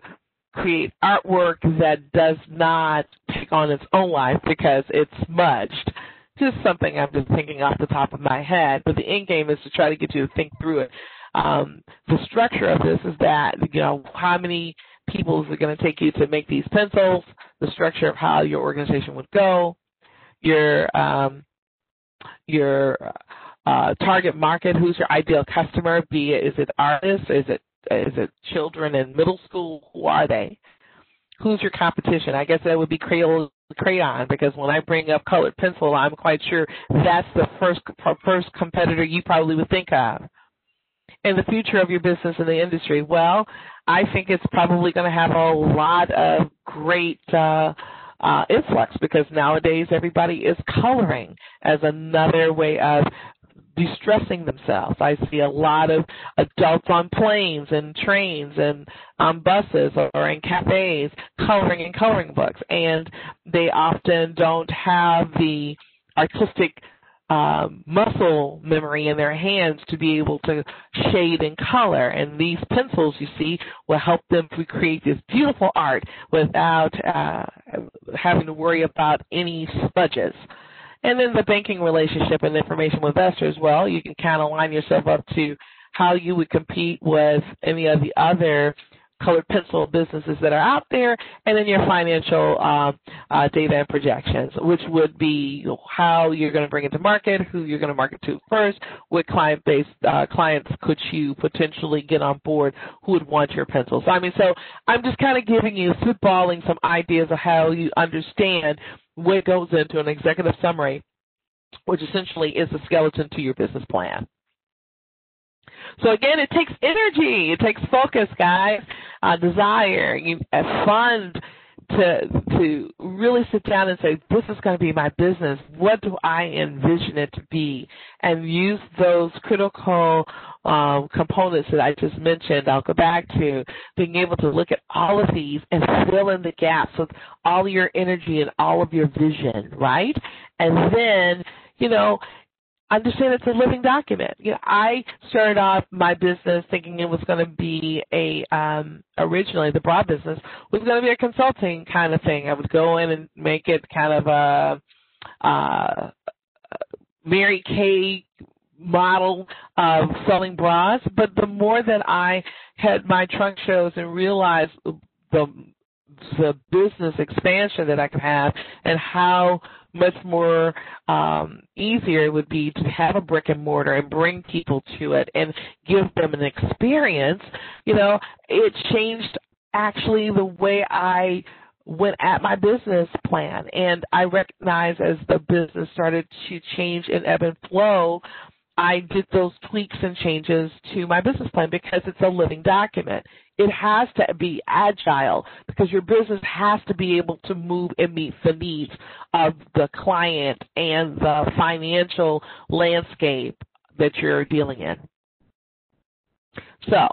create artwork that does not take on its own life because it's smudged. Just something I'm just thinking off the top of my head. But the end game is to try to get you to think through it. The structure of this is that, how many people is it going to take you to make these pencils, the structure of how your organization would go, your target market, who's your ideal customer, is it artists, is it children in middle school, who are they? Who's your competition? I guess that would be crayon, because when I bring up colored pencil, I'm quite sure that's the first competitor you probably would think of. And the future of your business in the industry, well, I think it's probably going to have a lot of great influx, because nowadays everybody is coloring as another way of de-stressing themselves. I see a lot of adults on planes and trains and on buses or in cafes coloring in coloring books, and they often don't have the artistic muscle memory in their hands to be able to shade and color. And these pencils, you see, will help them to create this beautiful art without having to worry about any smudges. And then the banking relationship and information with investors, well, you can kind of line yourself up to how you would compete with any of the other colored pencil businesses that are out there, and then your financial data and projections, which would be how you're going to bring it to market, who you're going to market to first, what clients could you potentially get on board who would want your pencils. So I'm just kind of giving you, spitballing some ideas of how you understand what goes into an executive summary, which essentially is the skeleton to your business plan. So again, it takes energy, it takes focus, guys, desire, a fund to really sit down and say, this is going to be my business. What do I envision it to be? And use those critical components that I just mentioned. I'll go back to being able to look at all of these and fill in the gaps with all your energy and all of your vision, right? And then, understand it's a living document. I started off my business thinking it was going to be originally the broad business was going to be a consulting kind of thing. I would go in and make it kind of a Mary Kay model of selling bras. But the more that I had my trunk shows and realized the business expansion that I could have and how much more easier it would be to have a brick and mortar and bring people to it and give them an experience, it changed actually the way I went at my business plan. And I recognized as the business started to change and ebb and flow, I did those tweaks and changes to my business plan because it's a living document. It has to be agile because your business has to be able to move and meet the needs of the client and the financial landscape that you're dealing in. So,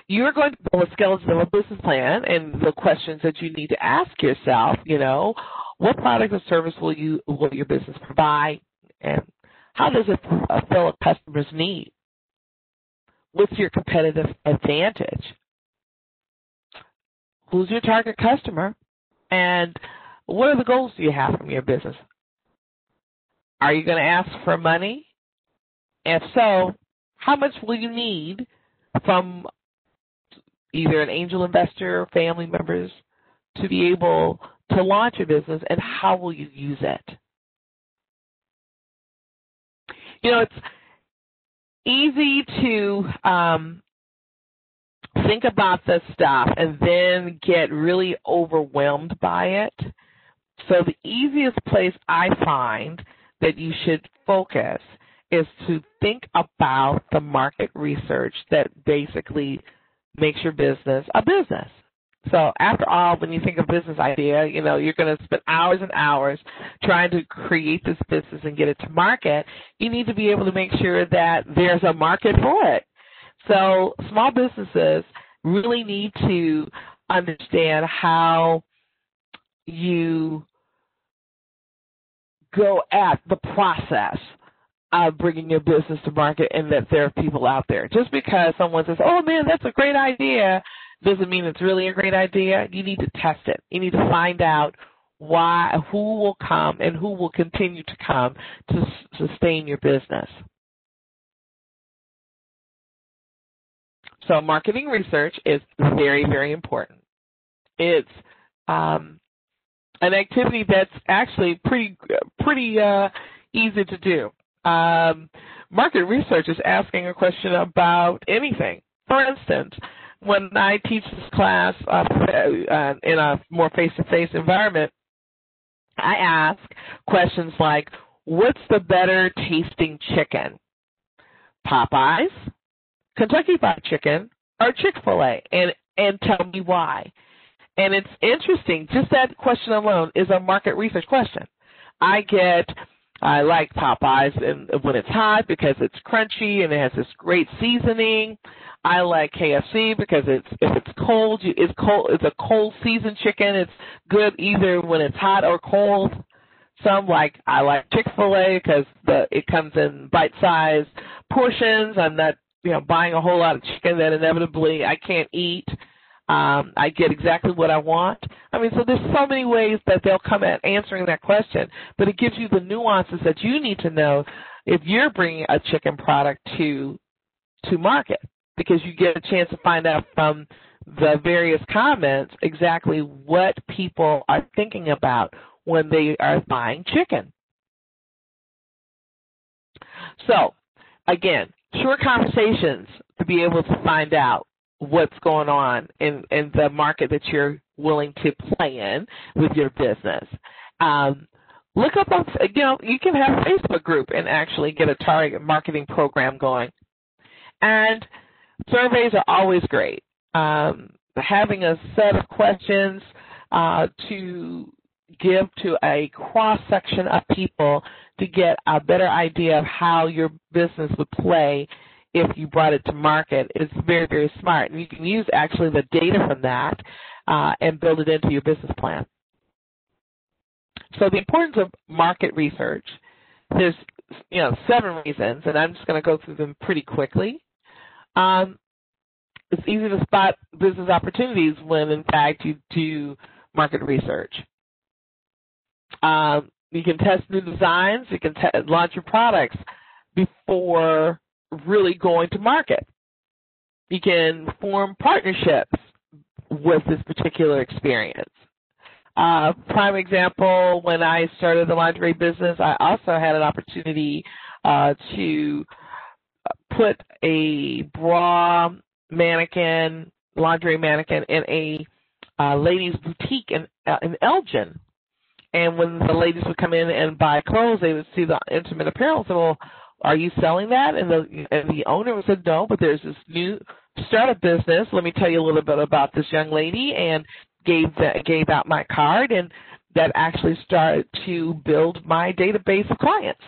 you're going to build a skeleton of a business plan, and the questions that you need to ask yourself, what product or service will your business provide, and how does it fill a customer's need? What's your competitive advantage? Who's your target customer? And what are the goals you have from your business? Are you going to ask for money? If so, how much will you need from either an angel investor or family members to be able to launch your business, and how will you use it? It's easy to think about this stuff and then get really overwhelmed by it. So the easiest place I find that you should focus is to think about the market research that basically makes your business a business. So after all, when you think of business idea, you're going to spend hours and hours trying to create this business and get it to market. You need to be able to make sure that there's a market for it. So small businesses really need to understand how you go at the process of bringing your business to market, and that there are people out there. Just because someone says, oh, man, that's a great idea, doesn't mean it's really a great idea. You need to test it. You need to find out who will come and who will continue to come to sustain your business. So marketing research is very, very important. It's an activity that's actually pretty easy to do. Market research is asking a question about anything. For instance, when I teach this class in a more face-to-face environment, I ask questions like, what's the better tasting chicken? Popeyes, Kentucky Fried Chicken, or Chick-fil-A? And tell me why. And it's interesting, just that question alone is a market research question. I like Popeyes when it's hot because it's crunchy and it has this great seasoning. I like KFC because if it's cold, it's a cold seasoned chicken. It's good either when it's hot or cold. I like Chick-fil-A because it comes in bite-sized portions. I'm not buying a whole lot of chicken that inevitably I can't eat. I get exactly what I want. So there's so many ways that they'll come at answering that question, but it gives you the nuances that you need to know if you're bringing a chicken product to market, because you get a chance to find out from the various comments exactly what people are thinking about when they are buying chicken. So, again, short conversations to be able to find out what's going on in the market that you're willing to play in with your business. Look up on, you can have a Facebook group and actually get a target marketing program going. And surveys are always great. Having a set of questions to give to a cross-section of people to get a better idea of how your business would play if you brought it to market is very, very smart. And you can use actually the data from that and build it into your business plan. So the importance of market research, there's 7 reasons, and I'm just going to go through them pretty quickly. It's easy to spot business opportunities when, in fact, you do market research. You can test new designs. You can launch your products before really going to market. You can form partnerships with this particular experience. Prime example, when I started the lingerie business, I also had an opportunity to put a bra mannequin, lingerie mannequin, in a ladies' boutique in Elgin. And when the ladies would come in and buy clothes, they would see the intimate apparel and say, well, are you selling that? And the owner said, no, but there's this new startup business. Let me tell you a little bit about this young lady, and gave out my card, and that actually started to build my database of clients.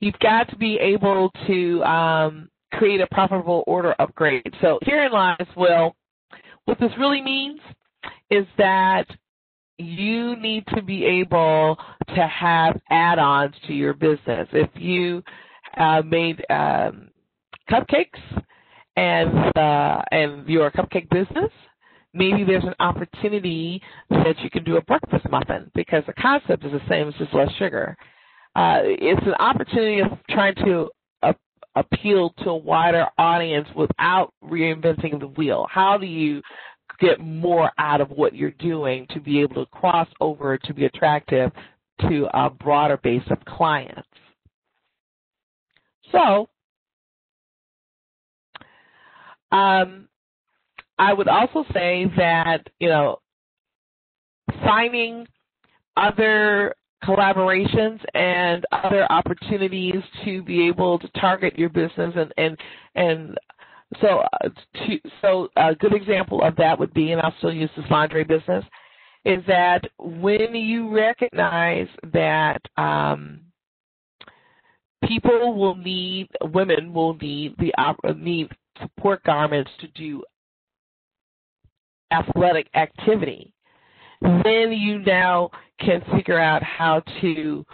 You've got to be able to create a profitable order upgrade. So herein lies, what this really means is that you need to be able to have add-ons to your business. If you made cupcakes and you're a cupcake business, maybe there's an opportunity that you can do a breakfast muffin, because the concept is the same, it's just less sugar. It's an opportunity of trying to appeal to a wider audience without reinventing the wheel. How do you get more out of what you're doing to be able to cross over to be attractive to a broader base of clients? So, I would also say that, finding other collaborations and other opportunities to be able to target your business and so a good example of that would be, and I'll still use this lingerie business, is that when you recognize that women will need support garments to do athletic activity, then you now can figure out how to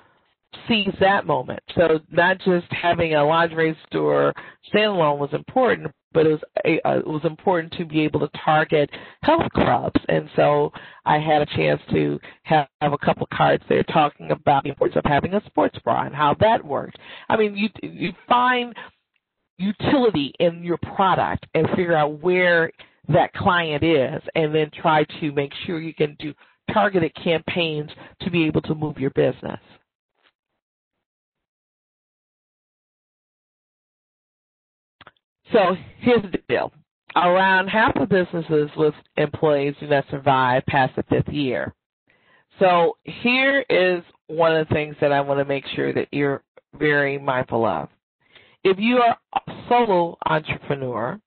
seize that moment. So not just having a lingerie store standalone was important, but it was important to be able to target health clubs. And so I had a chance to have a couple cards there talking about the importance of having a sports bra and how that worked. I mean, you find utility in your product and figure out where that client is, and then try to make sure you can do targeted campaigns to be able to move your business. So here's the deal. Around half of businesses with employees do not survive past the 5th year. So here is one of the things that I want to make sure that you're very mindful of. If you are a solo entrepreneur,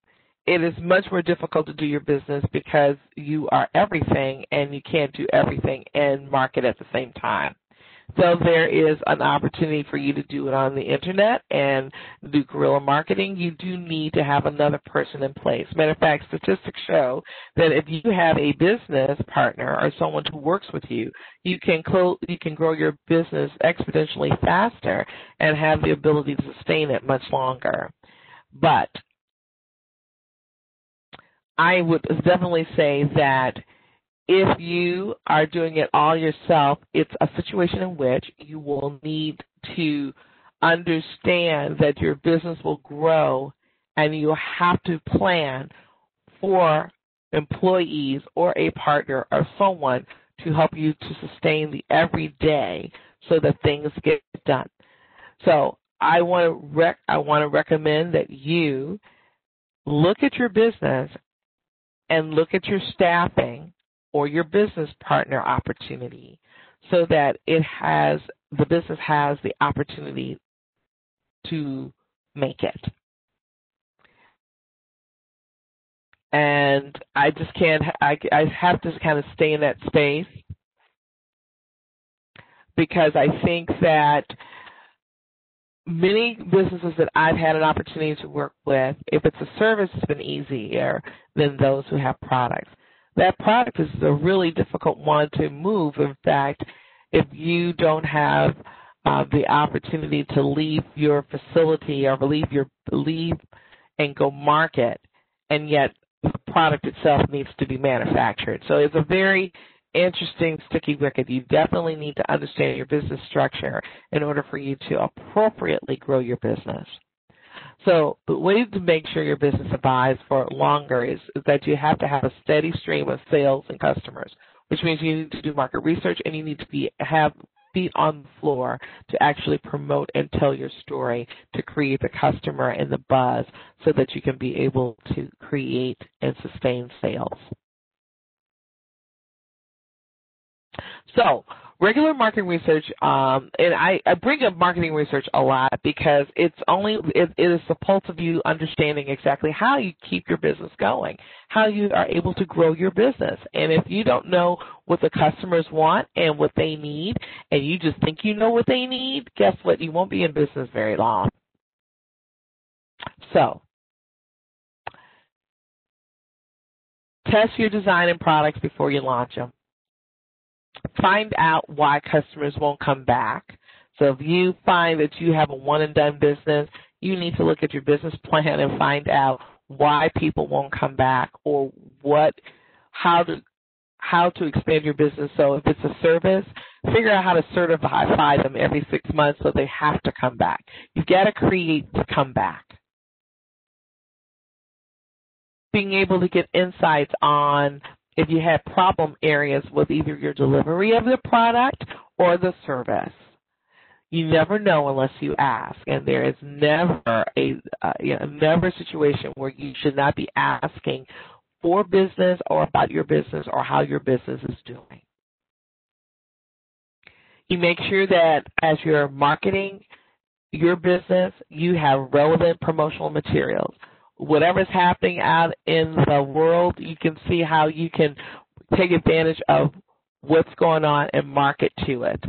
it is much more difficult to do your business because you are everything and you can't do everything and market at the same time. So there is an opportunity for you to do it on the internet and do guerrilla marketing. You do need to have another person in place. Matter of fact, statistics show that if you have a business partner or someone who works with you, you can grow your business exponentially faster and have the ability to sustain it much longer. But I would definitely say that if you are doing it all yourself, it's a situation in which you will need to understand that your business will grow and you have to plan for employees or a partner or someone to help you to sustain the everyday so that things get done. So I want to recommend that you look at your business and look at your staffing or your business partner opportunity so that the business has the opportunity to make it. And I just can't, I have to kind of stay in that space because I think that many businesses that I've had an opportunity to work with, if it's a service, it's been easier than those who have products. That product is a really difficult one to move. In fact, if you don't have the opportunity to leave your facility or leave and go market, and yet the product itself needs to be manufactured. So it's a very interesting sticky wicket. You definitely need to understand your business structure in order for you to appropriately grow your business. So the way to make sure your business survives for longer is that you have to have a steady stream of sales and customers, which means you need to do market research and you need to have feet on the floor to actually promote and tell your story to create the customer and the buzz so that you can be able to create and sustain sales. So regular marketing research, and I bring up marketing research a lot because it is the pulse of you understanding exactly how you keep your business going, how you are able to grow your business. And if you don't know what the customers want and what they need, and you just think you know what they need, guess what? You won't be in business very long. So test your design and products before you launch them. Find out why customers won't come back. So if you find that you have a one-and-done business, you need to look at your business plan and find out why people won't come back or how to expand your business. So if it's a service, figure out how to certify them every 6 months so they have to come back. You've got to create to come back. Being able to get insights on if you have problem areas with either your delivery of the product or the service. You never know unless you ask, and there is never a situation where you should not be asking for business or about your business or how your business is doing. You make sure that as you're marketing your business, you have relevant promotional materials. Whatever's happening out in the world, you can see how you can take advantage of what's going on and market to it.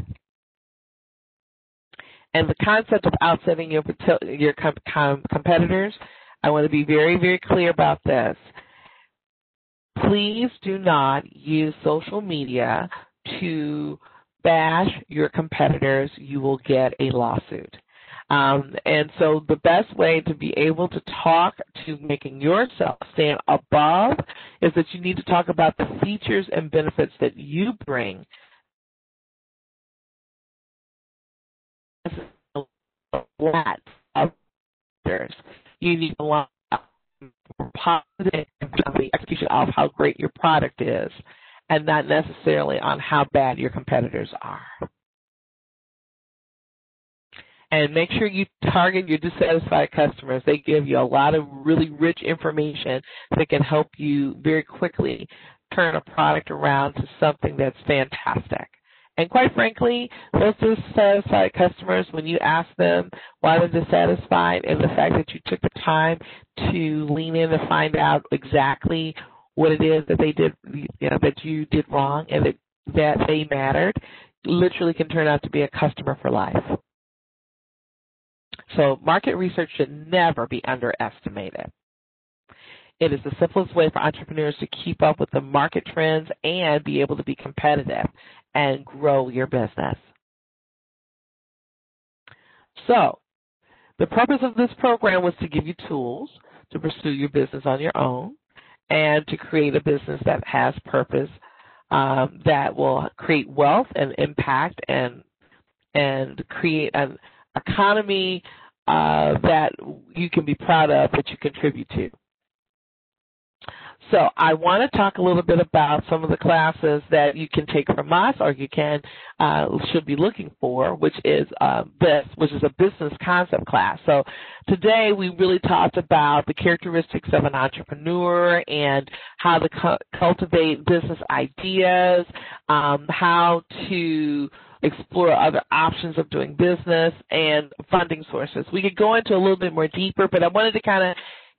And the concept of outselling your competitors, I want to be very, very clear about this. Please do not use social media to bash your competitors. You will get a lawsuit. And so the best way to be able to talk to making yourself stand above is that you need to talk about the features and benefits that you bring. You need to want positive execution of how great your product is, and not necessarily on how bad your competitors are. And make sure you target your dissatisfied customers. They give you a lot of really rich information that can help you very quickly turn a product around to something that's fantastic. And quite frankly, those dissatisfied customers, when you ask them why they're dissatisfied, and the fact that you took the time to lean in and find out exactly what it is that they did, that you did wrong and that they mattered, literally can turn out to be a customer for life. So market research should never be underestimated. It is the simplest way for entrepreneurs to keep up with the market trends and be able to be competitive and grow your business. So the purpose of this program was to give you tools to pursue your business on your own and to create a business that has purpose, that will create wealth and impact and create an economy that you can be proud of, that you contribute to. So I want to talk a little bit about some of the classes that you can take from us, or you should be looking for, which is a business concept class. So today we really talked about the characteristics of an entrepreneur and how to cultivate business ideas, how to explore other options of doing business, and funding sources. We could go into a little bit more deeper, but I wanted to kind of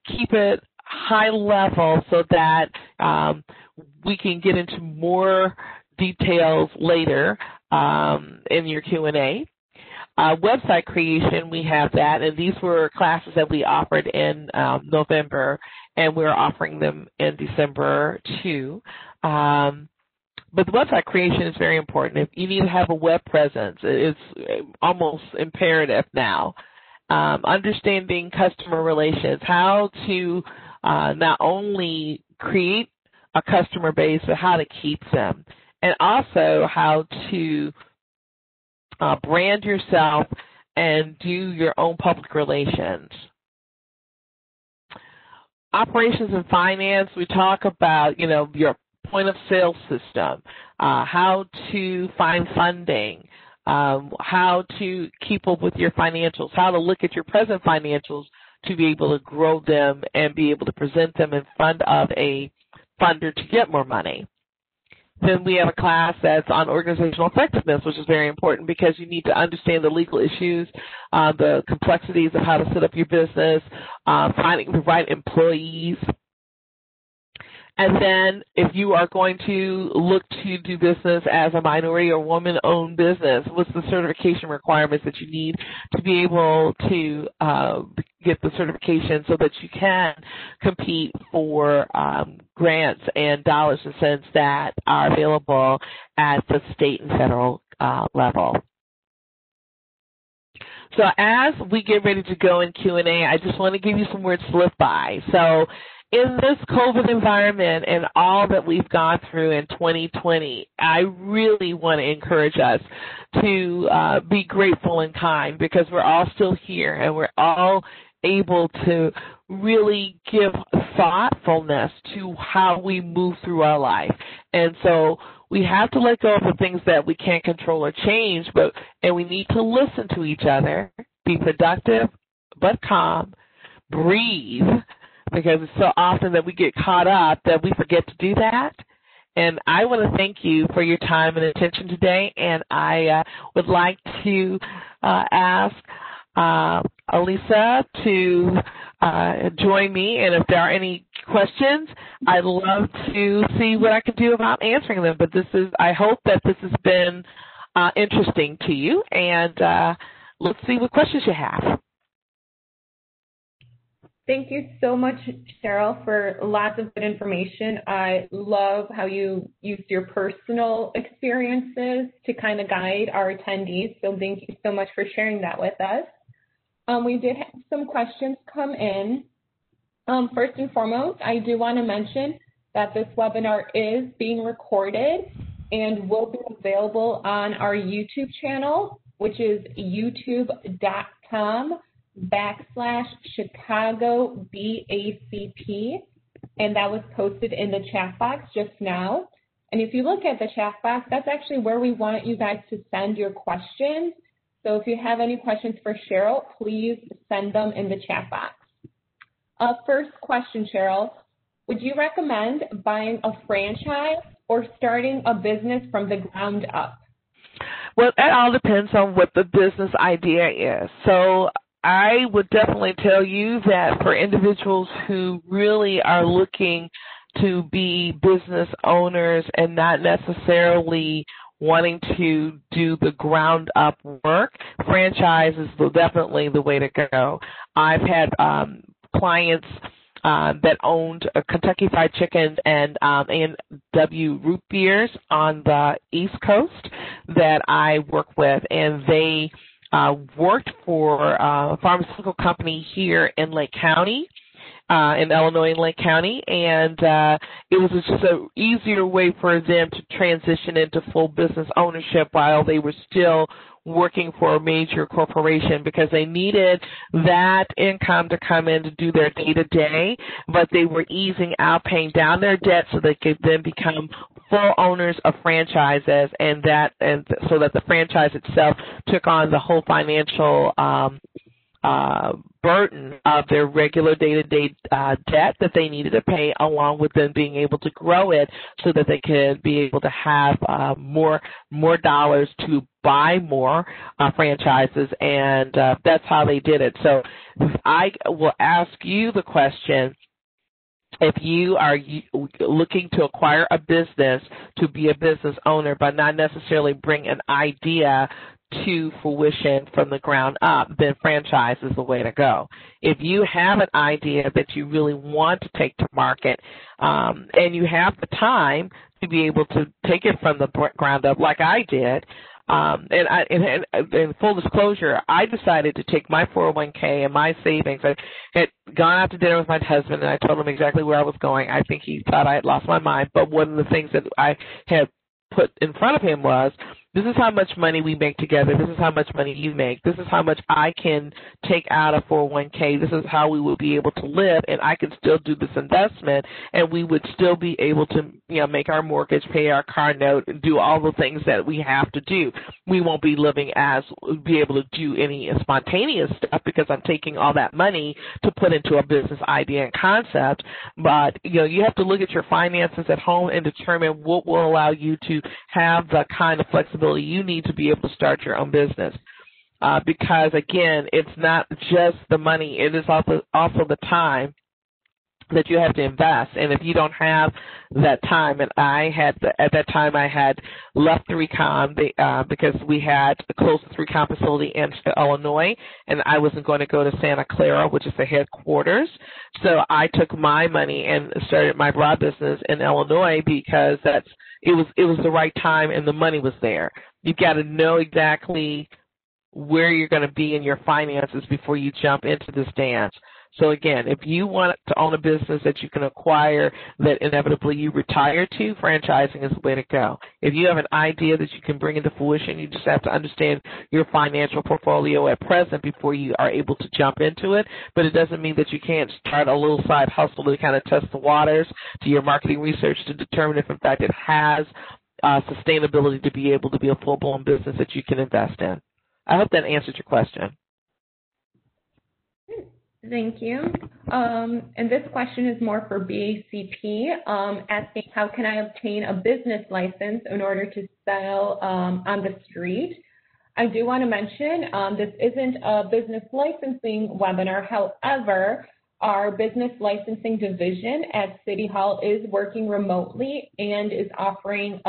keep it high level so that we can get into more details later in your Q&A. Website creation, we have that, and these were classes that we offered in November, and we're offering them in December too. But the website creation is very important. If you need to have a web presence, it's almost imperative now. Understanding customer relations, how to not only create a customer base, but how to keep them, and also how to brand yourself and do your own public relations. Operations and finance, we talk about, your point of sale system, how to find funding, how to keep up with your financials, how to look at your present financials to be able to grow them and be able to present them in front of a funder to get more money. Then we have a class that's on organizational effectiveness, which is very important because you need to understand the legal issues, the complexities of how to set up your business, finding the right employees. And then if you are going to look to do business as a minority or woman-owned business, what's the certification requirements that you need to be able to get the certification so that you can compete for grants and dollars and cents that are available at the state and federal level. So as we get ready to go in Q&A, I just want to give you some words to live by. So in this COVID environment and all that we've gone through in 2020, I really want to encourage us to be grateful and kind, because we're all still here and we're all able to really give thoughtfulness to how we move through our life. And so we have to let go of the things that we can't control or change, and we need to listen to each other, be productive but calm, breathe, because it's so often that we get caught up that we forget to do that. And I want to thank you for your time and attention today, and I would like to ask Alisa to join me, and if there are any questions, I'd love to see what I can do about answering them. But I hope that this has been interesting to you, and let's see what questions you have. Thank you so much, Cheryl, for lots of good information. I love how you used your personal experiences to kind of guide our attendees. So thank you so much for sharing that with us. We did have some questions come in. First and foremost, I do want to mention that this webinar is being recorded and will be available on our YouTube channel, which is youtube.com/Chicago BACP, and that was posted in the chat box just now. And if you look at the chat box, that's actually where we want you guys to send your questions. So if you have any questions for Cheryl, please send them in the chat box. First question, Cheryl, would you recommend buying a franchise or starting a business from the ground up? Well, it all depends on what the business idea is. So I would definitely tell you that for individuals who really are looking to be business owners and not necessarily wanting to do the ground up work, franchise is definitely the way to go. I've had clients that owned Kentucky Fried Chicken and A&W root beers on the East Coast that I work with, and they worked for a pharmaceutical company here in Lake County, in Illinois, in Lake County, and it was just an easier way for them to transition into full business ownership while they were still working for a major corporation, because they needed that income to come in to do their day-to-day, but they were easing out, paying down their debt so they could then become full owners of franchises, and so that the franchise itself took on the whole financial burden of their regular day-to-day debt that they needed to pay, along with them being able to grow it so that they could be able to have more dollars to buy more franchises, and that's how they did it. So I will ask you the question, if you are looking to acquire a business to be a business owner but not necessarily bring an idea to fruition from the ground up, then franchise is the way to go. If you have an idea that you really want to take to market, and you have the time to be able to take it from the ground up like I did, in full disclosure, I decided to take my 401k and my savings. I had gone out to dinner with my husband, and I told him exactly where I was going. I think he thought I had lost my mind, but one of the things that I had put in front of him was, this is how much money we make together. This is how much money you make. This is how much I can take out of 401k. This is how we will be able to live, and I can still do this investment, and we would still be able to, make our mortgage, pay our car note, and do all the things that we have to do. We won't be be able to do any spontaneous stuff because I'm taking all that money to put into a business idea and concept. But, you have to look at your finances at home and determine what will allow you to have the kind of flexibility you need to be able to start your own business. Because, again, it's not just the money. It is also the time that you have to invest. And if you don't have that time, and at that time I had left the recon because we had closed the recon facility in Illinois, and I wasn't going to go to Santa Clara, which is the headquarters. So I took my money and started my bra business in Illinois because it was the right time and the money was there. You've got to know exactly where you're going to be in your finances before you jump into this dance. So again, if you want to own a business that you can acquire that inevitably you retire to, franchising is the way to go. If you have an idea that you can bring into fruition, you just have to understand your financial portfolio at present before you are able to jump into it. But it doesn't mean that you can't start a little side hustle to kind of test the waters, do your marketing research to determine if in fact it has sustainability to be able to be a full-blown business that you can invest in. I hope that answered your question. Thank you. And this question is more for BACP, asking how can I obtain a business license in order to sell on the street? I do want to mention this isn't a business licensing webinar. However, our business licensing division at City Hall is working remotely and is offering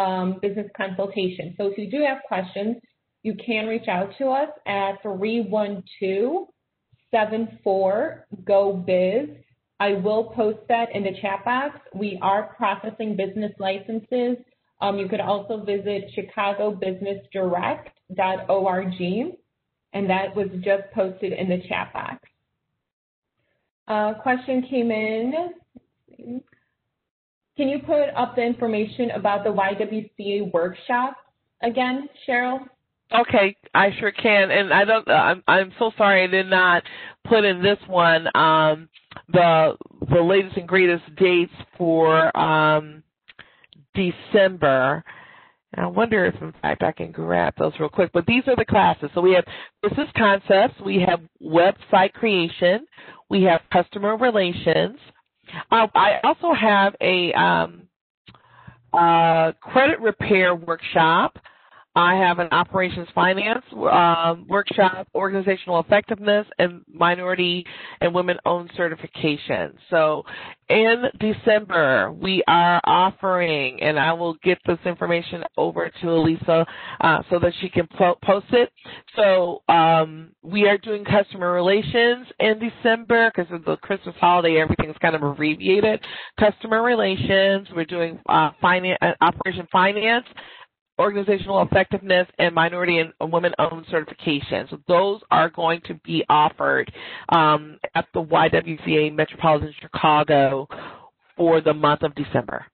business consultation. So if you do have questions, you can reach out to us at 312 874-GO-BIZ. I will post that in the chat box. We are processing business licenses. You could also visit chicagobusinessdirect.org, and that was just posted in the chat box. Question came in. Can you put up the information about the YWCA workshop again, Cheryl? Okay, I sure can. And I'm so sorry I did not put in this one the latest and greatest dates for December. I wonder if, in fact, I can grab those real quick. But these are the classes. So we have business concepts, we have website creation, we have customer relations. I also have a credit repair workshop. I have an operations finance workshop, organizational effectiveness, and minority and women-owned certification. So in December, we are offering, and I will get this information over to Elisa so that she can post it. So we are doing customer relations in December because of the Christmas holiday. Everything's kind of abbreviated. Customer relations. We're doing operation finance, organizational effectiveness, and minority and women-owned certification. So those are going to be offered at the YWCA Metropolitan Chicago for the month of December.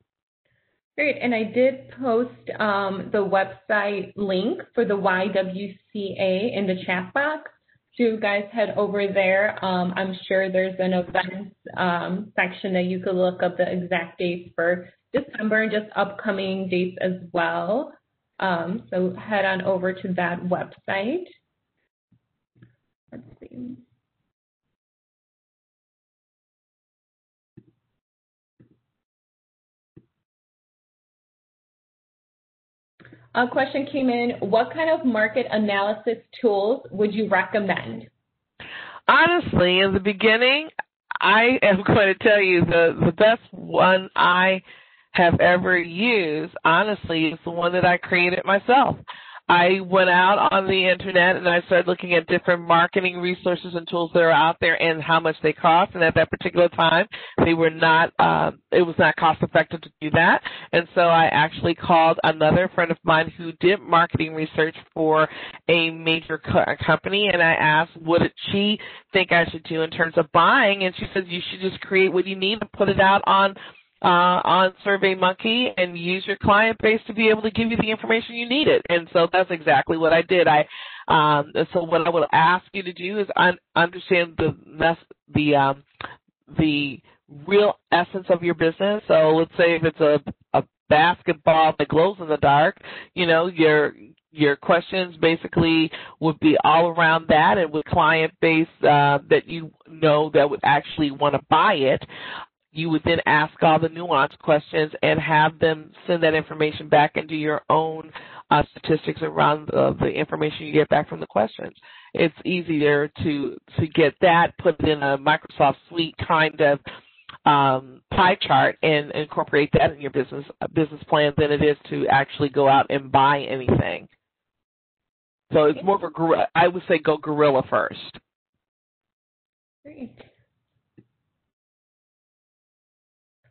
Great, and I did post the website link for the YWCA in the chat box. So you guys head over there. I'm sure there's an events section that you could look up the exact dates for December and just upcoming dates as well. So head on over to that website. Let's see. A question came in, what kind of market analysis tools would you recommend? Honestly, in the beginning, I am going to tell you the best one I have ever used, honestly, is the one that I created myself. I went out on the internet and I started looking at different marketing resources and tools that are out there and how much they cost. And at that particular time, they were not, it was not cost effective to do that. And so I actually called another friend of mine who did marketing research for a major company, and I asked, what did she think I should do in terms of buying? And she said, you should just create what you need and put it out on SurveyMonkey and use your client base to be able to give you the information you needed. And so that's exactly what I did. So what I would ask you to do is understand the real essence of your business. So let's say if it's a basketball that glows in the dark, you know, your questions basically would be all around that, and with client base that you know that would actually want to buy it. You would then ask all the nuanced questions and have them send that information back into your own statistics around the information you get back from the questions. It's easier to get that, put it in a Microsoft Suite kind of pie chart and incorporate that in your business plan than it is to actually go out and buy anything. So it's more of I would say go guerrilla first. Great.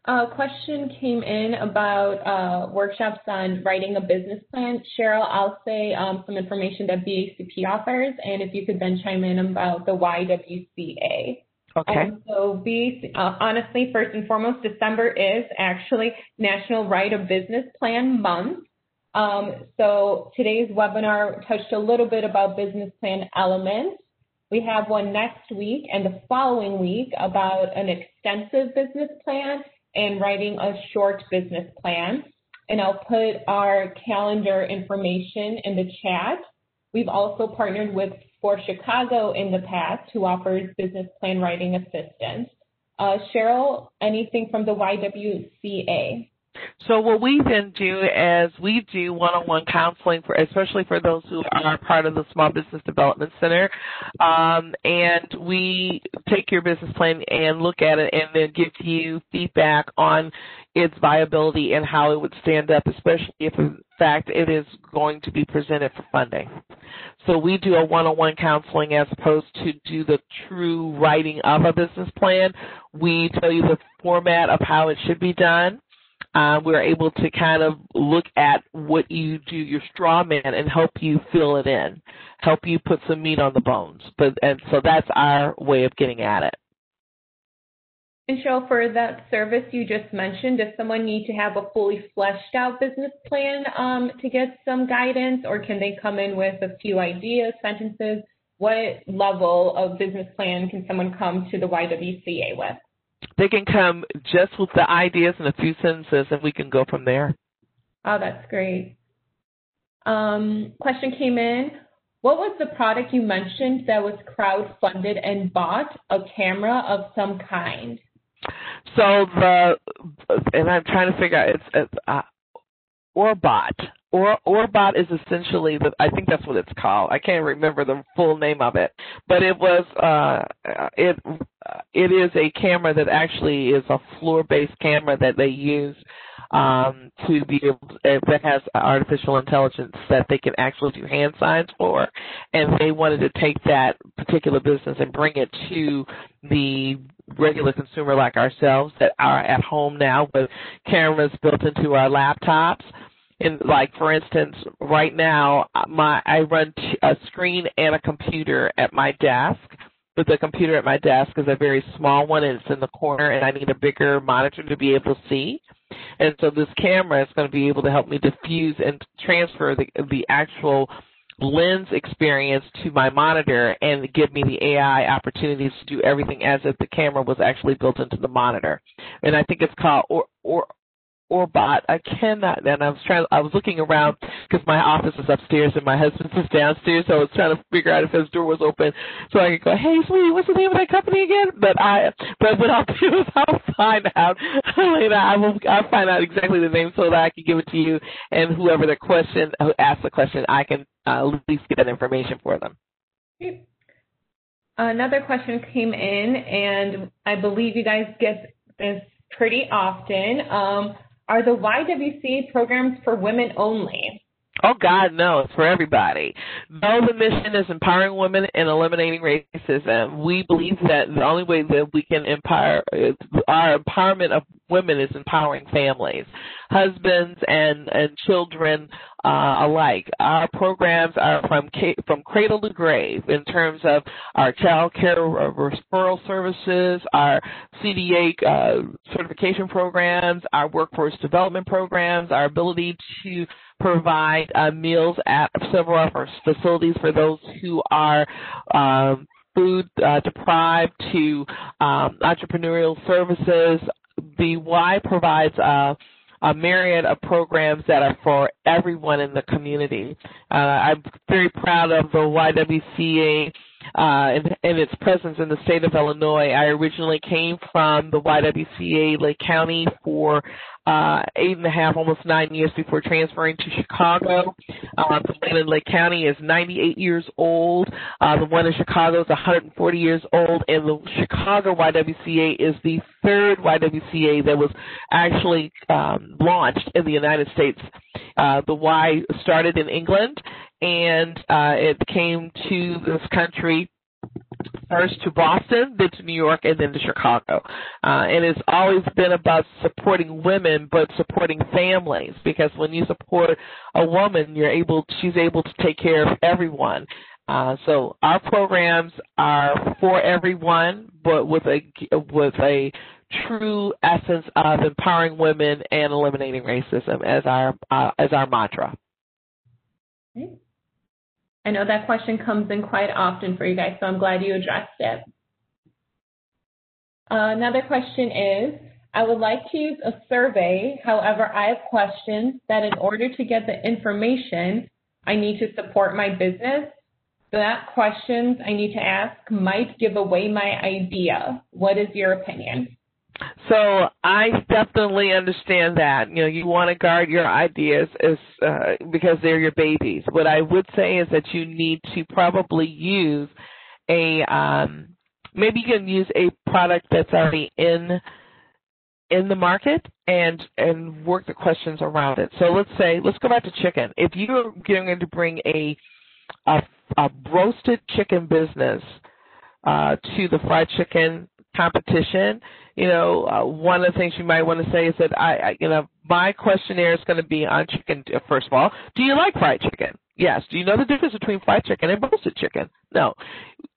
A question came in about workshops on writing a business plan. Cheryl, I'll say some information that BACP offers, and if you could then chime in about the YWCA. Okay. So honestly, first and foremost, December is actually National Write a Business Plan Month. So today's webinar touched a little bit about business plan elements. We have one next week and the following week about an extensive business plan and writing a short business plan. And I'll put our calendar information in the chat. We've also partnered with For Chicago in the past, who offers business plan writing assistance. Cheryl, anything from the YWCA? So what we then do is we do one-on-one counseling, especially for those who are part of the Small Business Development Center, and we take your business plan and look at it and then give you feedback on its viability and how it would stand up, especially if, in fact, it is going to be presented for funding. So we do a one-on-one counseling as opposed to do the true writing of a business plan. We tell you the format of how it should be done. We're able to kind of look at what you do, your straw man, and help you fill it in, help you put some meat on the bones. And so that's our way of getting at it. And Cheryl, for that service you just mentioned, does someone need to have a fully fleshed out business plan to get some guidance, or can they come in with a few ideas, sentences? What level of business plan can someone come to the YWCA with? They can come just with the ideas and a few sentences, and we can go from there. Oh, that's great. Question came in. What was the product you mentioned that was crowdfunded and bought? A camera of some kind. So and I'm trying to figure out, it's Orbot. Orbot is essentially, I think that's what it's called. I can't remember the full name of it, but it was it is a camera that actually is a floor-based camera that they use to be able that has artificial intelligence that they can actually do hand signs for, and they wanted to take that particular business and bring it to the regular consumer like ourselves that are at home now with cameras built into our laptops. And like, for instance, right now, I run a screen and a computer at my desk. But the computer at my desk is a very small one, and it's in the corner, and I need a bigger monitor to be able to see. And so this camera is going to be able to help me diffuse and transfer the actual lens experience to my monitor and give me the AI opportunities to do everything as if the camera was actually built into the monitor. And I think it's called Orbot. I cannot, and I was looking around because my office is upstairs and my husband's is downstairs, so I was trying to figure out if his door was open so I could go, hey, sweetie, what's the name of that company again? But what I'll do is I'll find out later. I'll find out exactly the name so that I can give it to you, and who asks the question, I can at least get that information for them. Another question came in, and I believe you guys get this pretty often. Are the YWCA programs for women only? Oh, God, no. It's for everybody. Though the mission is empowering women and eliminating racism, we believe that the only way that we can empower our empowerment of women is empowering families, husbands and children alike. Our programs are from cradle to grave in terms of our child care referral services, our CDA certification programs, our workforce development programs, our ability to provide meals at several of our facilities for those who are food deprived, to entrepreneurial services. The Y provides a myriad of programs that are for everyone in the community. I'm very proud of the YWCA and its presence in the state of Illinois. I originally came from the YWCA Lake County for 8.5, almost 9 years before transferring to Chicago. The one in Lake County is 98 years old. The one in Chicago is 140 years old. And the Chicago YWCA is the third YWCA that was actually launched in the United States. The Y started in England, and it came to this country first to Boston, then to New York, and then to Chicago. And it's always been about supporting women, but supporting families, because when you support a woman, she's able to take care of everyone. So our programs are for everyone, but with a true essence of empowering women and eliminating racism as our mantra. I know that question comes in quite often for you guys, so I'm glad you addressed it. Another question is, I would like to use a survey. However, I have questions that in order to get the information, I need to support my business. That questions I need to ask might give away my idea. What is your opinion? So I definitely understand that. You want to guard your ideas because they're your babies. What I would say is that you need to probably use maybe you can use a product that's already in the market and work the questions around it. So let's go back to chicken. If you're going to bring a a roasted chicken business to the fried chicken competition, one of the things you might want to say is that my questionnaire is going to be on chicken. First of all, do you like fried chicken? Yes. Do you know the difference between fried chicken and roasted chicken? No.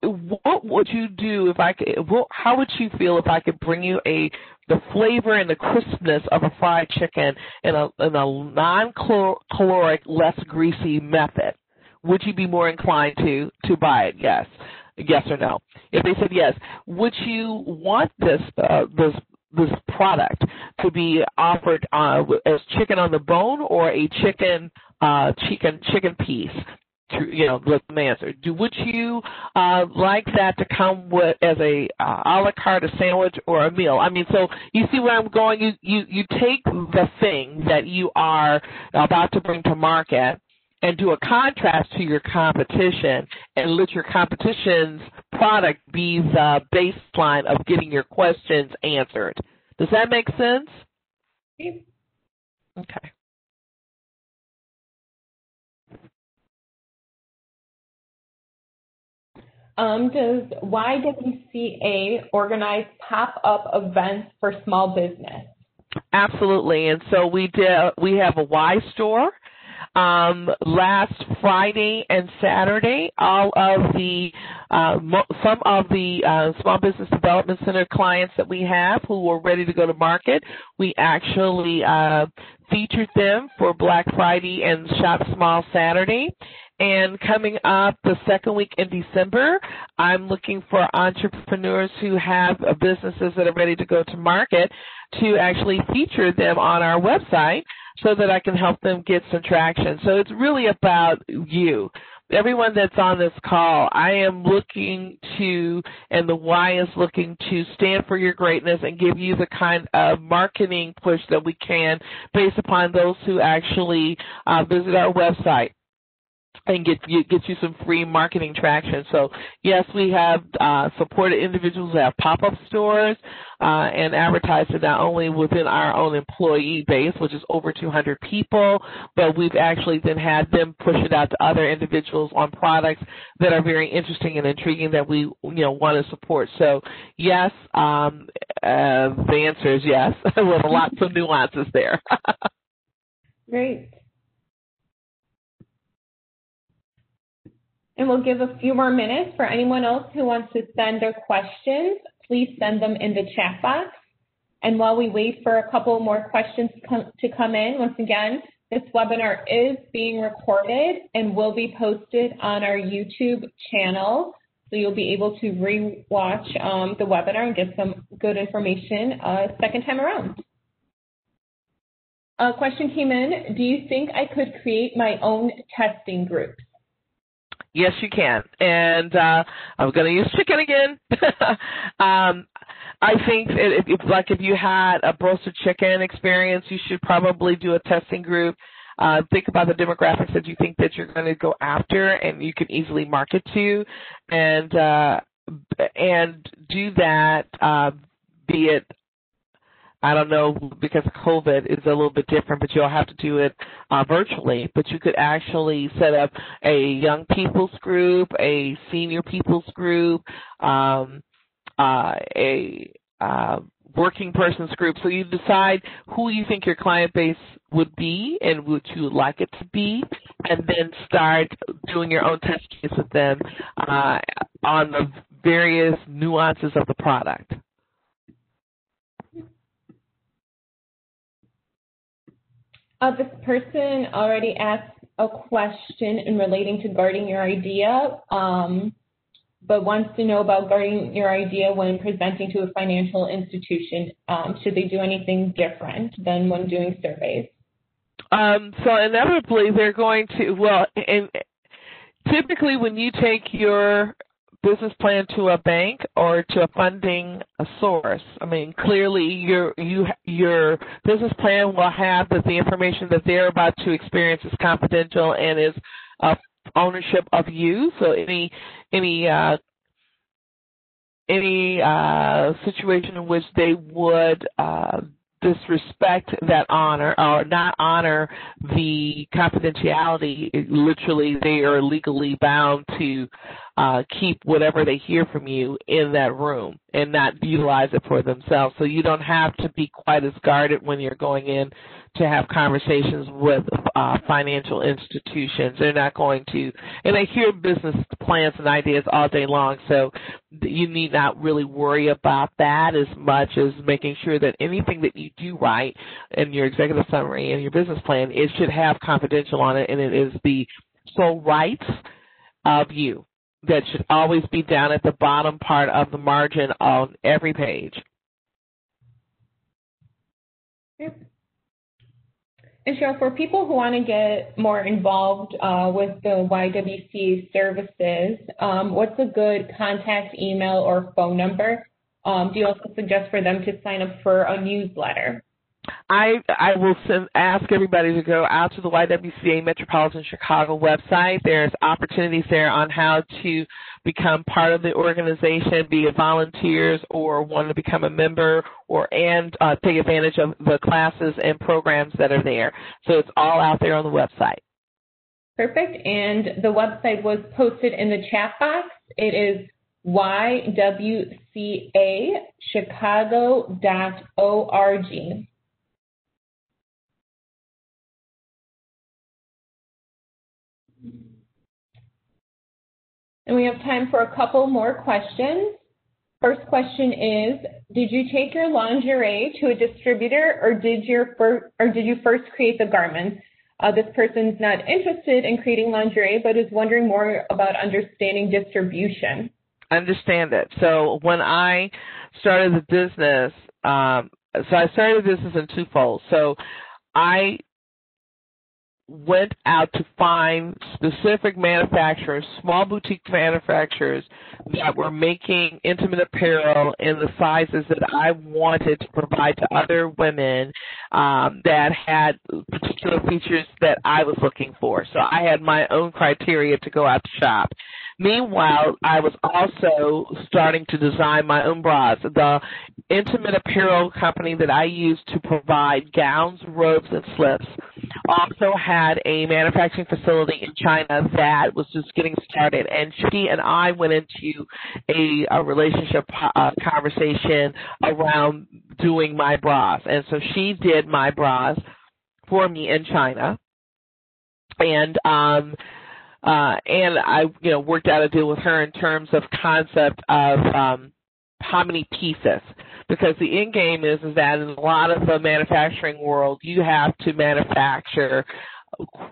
What would you do how would you feel if I could bring you the flavor and the crispness of a fried chicken in a non-caloric, less greasy method? Would you be more inclined to buy it? Yes. Yes or no? If they said yes, would you want this product to be offered as chicken on the bone or a chicken piece? Let them answer. Would you like that to come with as a la carte, a sandwich, or a meal? I mean, so you see where I'm going. You take the thing that you are about to bring to market and do a contrast to your competition and let your competition's product be the baseline of getting your questions answered. Does that make sense? Okay. Does YWCA organize pop-up events for small business? Absolutely. And so we have a Y store. Last Friday and Saturday, all of the some of the Small Business Development Center clients that we have who were ready to go to market, we actually featured them for Black Friday and Shop Small Saturday. And coming up the second week in December, I'm looking for entrepreneurs who have businesses that are ready to go to market to actually feature them on our website so that I can help them get some traction. So it's really about you. Everyone that's on this call, I am looking to, and the Y is looking to stand for your greatness and give you the kind of marketing push that we can based upon those who actually visit our website and get you some free marketing traction. So, yes, we have supported individuals that have pop-up stores and advertised it not only within our own employee base, which is over 200 people, but we've actually then had them push it out to other individuals on products that are very interesting and intriguing that we want to support. So, yes, the answer is yes, with lots of nuances there. Great. And we'll give a few more minutes for anyone else who wants to send their questions. Please send them in the chat box. And while we wait for a couple more questions to come in, once again, this webinar is being recorded and will be posted on our YouTube channel. So you'll be able to re-watch the webinar and get some good information second time around. A question came in. Do you think I could create my own testing groups? Yes, you can. And I'm going to use chicken again. I think if you had a roasted chicken experience, you should probably do a testing group. Think about the demographics that you think that you're going to go after and you can easily market to, and do that, be it, I don't know, because of COVID, it's a little bit different, but you'll have to do it virtually. But you could actually set up a young people's group, a senior people's group, a working person's group. So you decide who you think your client base would be and what you would like it to be, and then start doing your own test case with them on the various nuances of the product. This person already asked a question in relating to guarding your idea, but wants to know about guarding your idea when presenting to a financial institution. Should they do anything different than when doing surveys? So inevitably they're going to, and typically when you take your business plan to a bank or to a funding source, I mean, clearly your business plan will have that the information that they're about to experience is confidential and is ownership of you. So any situation in which they would disrespect that honor or not honor the confidentiality, literally they are legally bound to keep whatever they hear from you in that room and not utilize it for themselves. So you don't have to be quite as guarded when you're going in to have conversations with financial institutions. They're not going to, and they hear business plans and ideas all day long, so you need not really worry about that as much as making sure that anything that you do write in your executive summary and your business plan, it should have confidential on it, and it is the sole rights of you. That should always be down at the bottom part of the margin on every page. Yep. And Cheryl, for people who want to get more involved with the YWCA services, what's a good contact email or phone number? Do you also suggest for them to sign up for a newsletter? I will ask everybody to go out to the YWCA Metropolitan Chicago website. There's opportunities there on how to become part of the organization, be it volunteers or want to become a member and take advantage of the classes and programs that are there. So it's all out there on the website. Perfect. And the website was posted in the chat box. It is ywcachicago.org. And we have time for a couple more questions. First question is, did you take your lingerie to a distributor or did you first create the garments? This person's not interested in creating lingerie, but is wondering more about understanding distribution. Understand it. So when I started the business, I started the business in twofold. So I went out to find specific manufacturers, small boutique manufacturers that were making intimate apparel in the sizes that I wanted to provide to other women that had particular features that I was looking for. So I had my own criteria to go out to shop. Meanwhile, I was also starting to design my own bras. The intimate apparel company that I used to provide gowns, robes, and slips also had a manufacturing facility in China that was just getting started. And she and I went into a relationship conversation around doing my bras. And so she did my bras for me in China. And I, worked out a deal with her in terms of concept of how many pieces, because the end game is that in a lot of the manufacturing world, you have to manufacture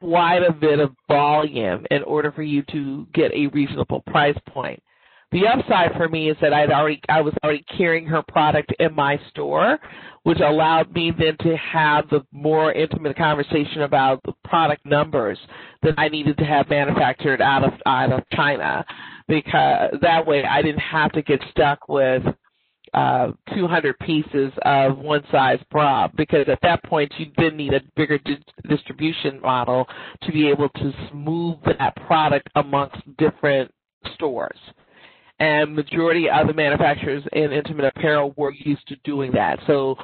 quite a bit of volume in order for you to get a reasonable price point. The upside for me is that I was already carrying her product in my store, which allowed me then to have the more intimate conversation about the product numbers that I needed to have manufactured out of China, because that way I didn't have to get stuck with 200 pieces of one size bra, because at that point you then need a bigger distribution model to be able to move that product amongst different stores. And majority of the manufacturers in intimate apparel were used to doing that. So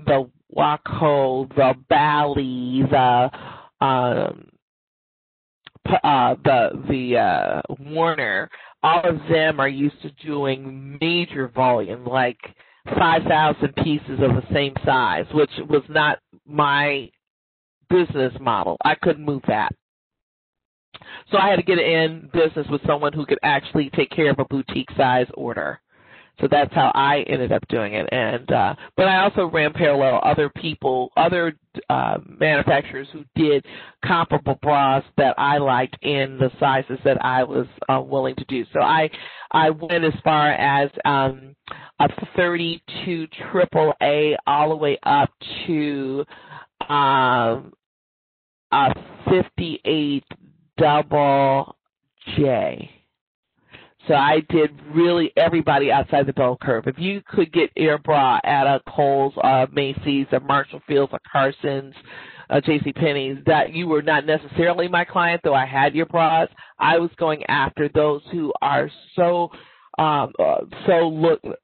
the Waco, the Bally, the Warner, all of them are used to doing major volume, like 5,000 pieces of the same size, which was not my business model. I couldn't move that. So I had to get in business with someone who could actually take care of a boutique size order. So that's how I ended up doing it. And but I also ran parallel other manufacturers who did comparable bras that I liked in the sizes that I was willing to do. So I went as far as a 32 AAA all the way up to a 58 double J. So I did really everybody outside the bell curve. If you could get your bra at a Kohl's, Macy's, a Marshall Field's, a Carson's, JCPenney's, that you were not necessarily my client, though I had your bras, I was going after those who are so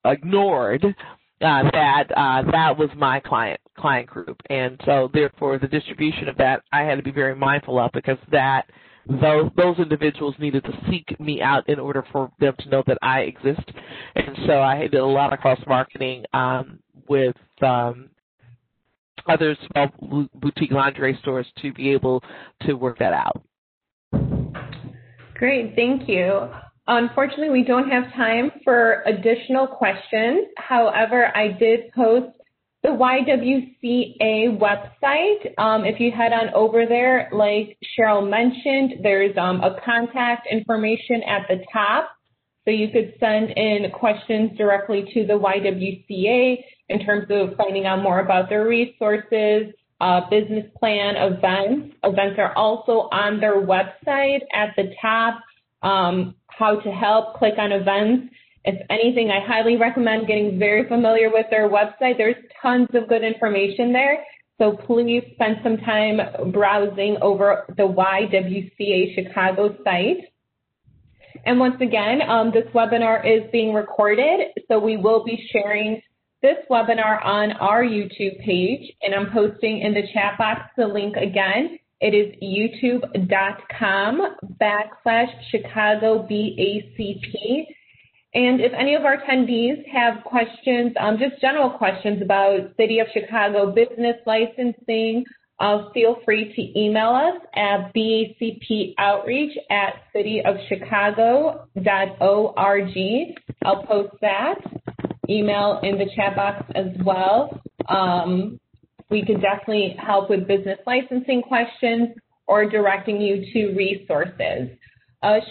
ignored that was my client group, and so therefore the distribution of that I had to be very mindful of, because those individuals needed to seek me out in order for them to know that I exist, and so I did a lot of cross marketing with other small boutique lingerie stores to be able to work that out. Great, thank you. Unfortunately, we don't have time for additional questions. However, I did post the YWCA website. If you head on over there, like Cheryl mentioned, there's a contact information at the top. So you could send in questions directly to the YWCA in terms of finding out more about their resources, business plan, events. Events are also on their website at the top. How to help, click on events. If anything, I highly recommend getting very familiar with their website. There's tons of good information there. So please spend some time browsing over the YWCA Chicago site. And once again, this webinar is being recorded, so we will be sharing this webinar on our YouTube page, and I'm posting in the chat box the link again. It is youtube.com/Chicago BACP. And if any of our attendees have questions, just general questions about City of Chicago business licensing, feel free to email us at bacpoutreach@cityofchicago.org. I'll post that email in the chat box as well. We can definitely help with business licensing questions or directing you to resources.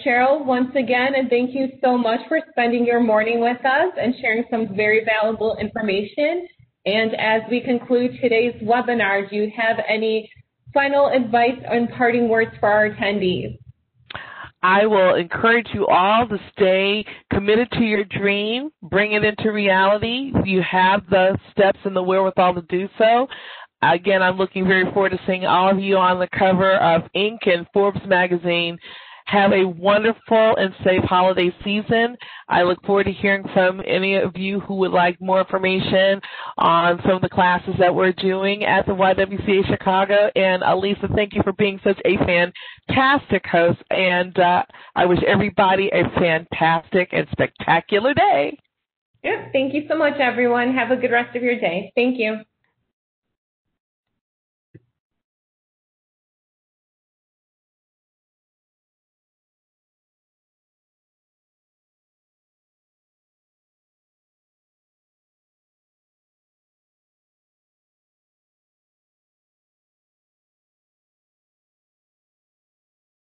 Cheryl, once again, and thank you so much for spending your morning with us and sharing some very valuable information. And as we conclude today's webinar, do you have any final advice and parting words for our attendees? I will encourage you all to stay committed to your dream, bring it into reality. You have the steps and the wherewithal to do so. Again, I'm looking very forward to seeing all of you on the cover of Inc. and Forbes magazine. Have a wonderful and safe holiday season. I look forward to hearing from any of you who would like more information on some of the classes that we're doing at the YWCA Chicago. And Alisa, thank you for being such a fantastic host. And I wish everybody a fantastic and spectacular day. Yeah, thank you so much, everyone. Have a good rest of your day. Thank you.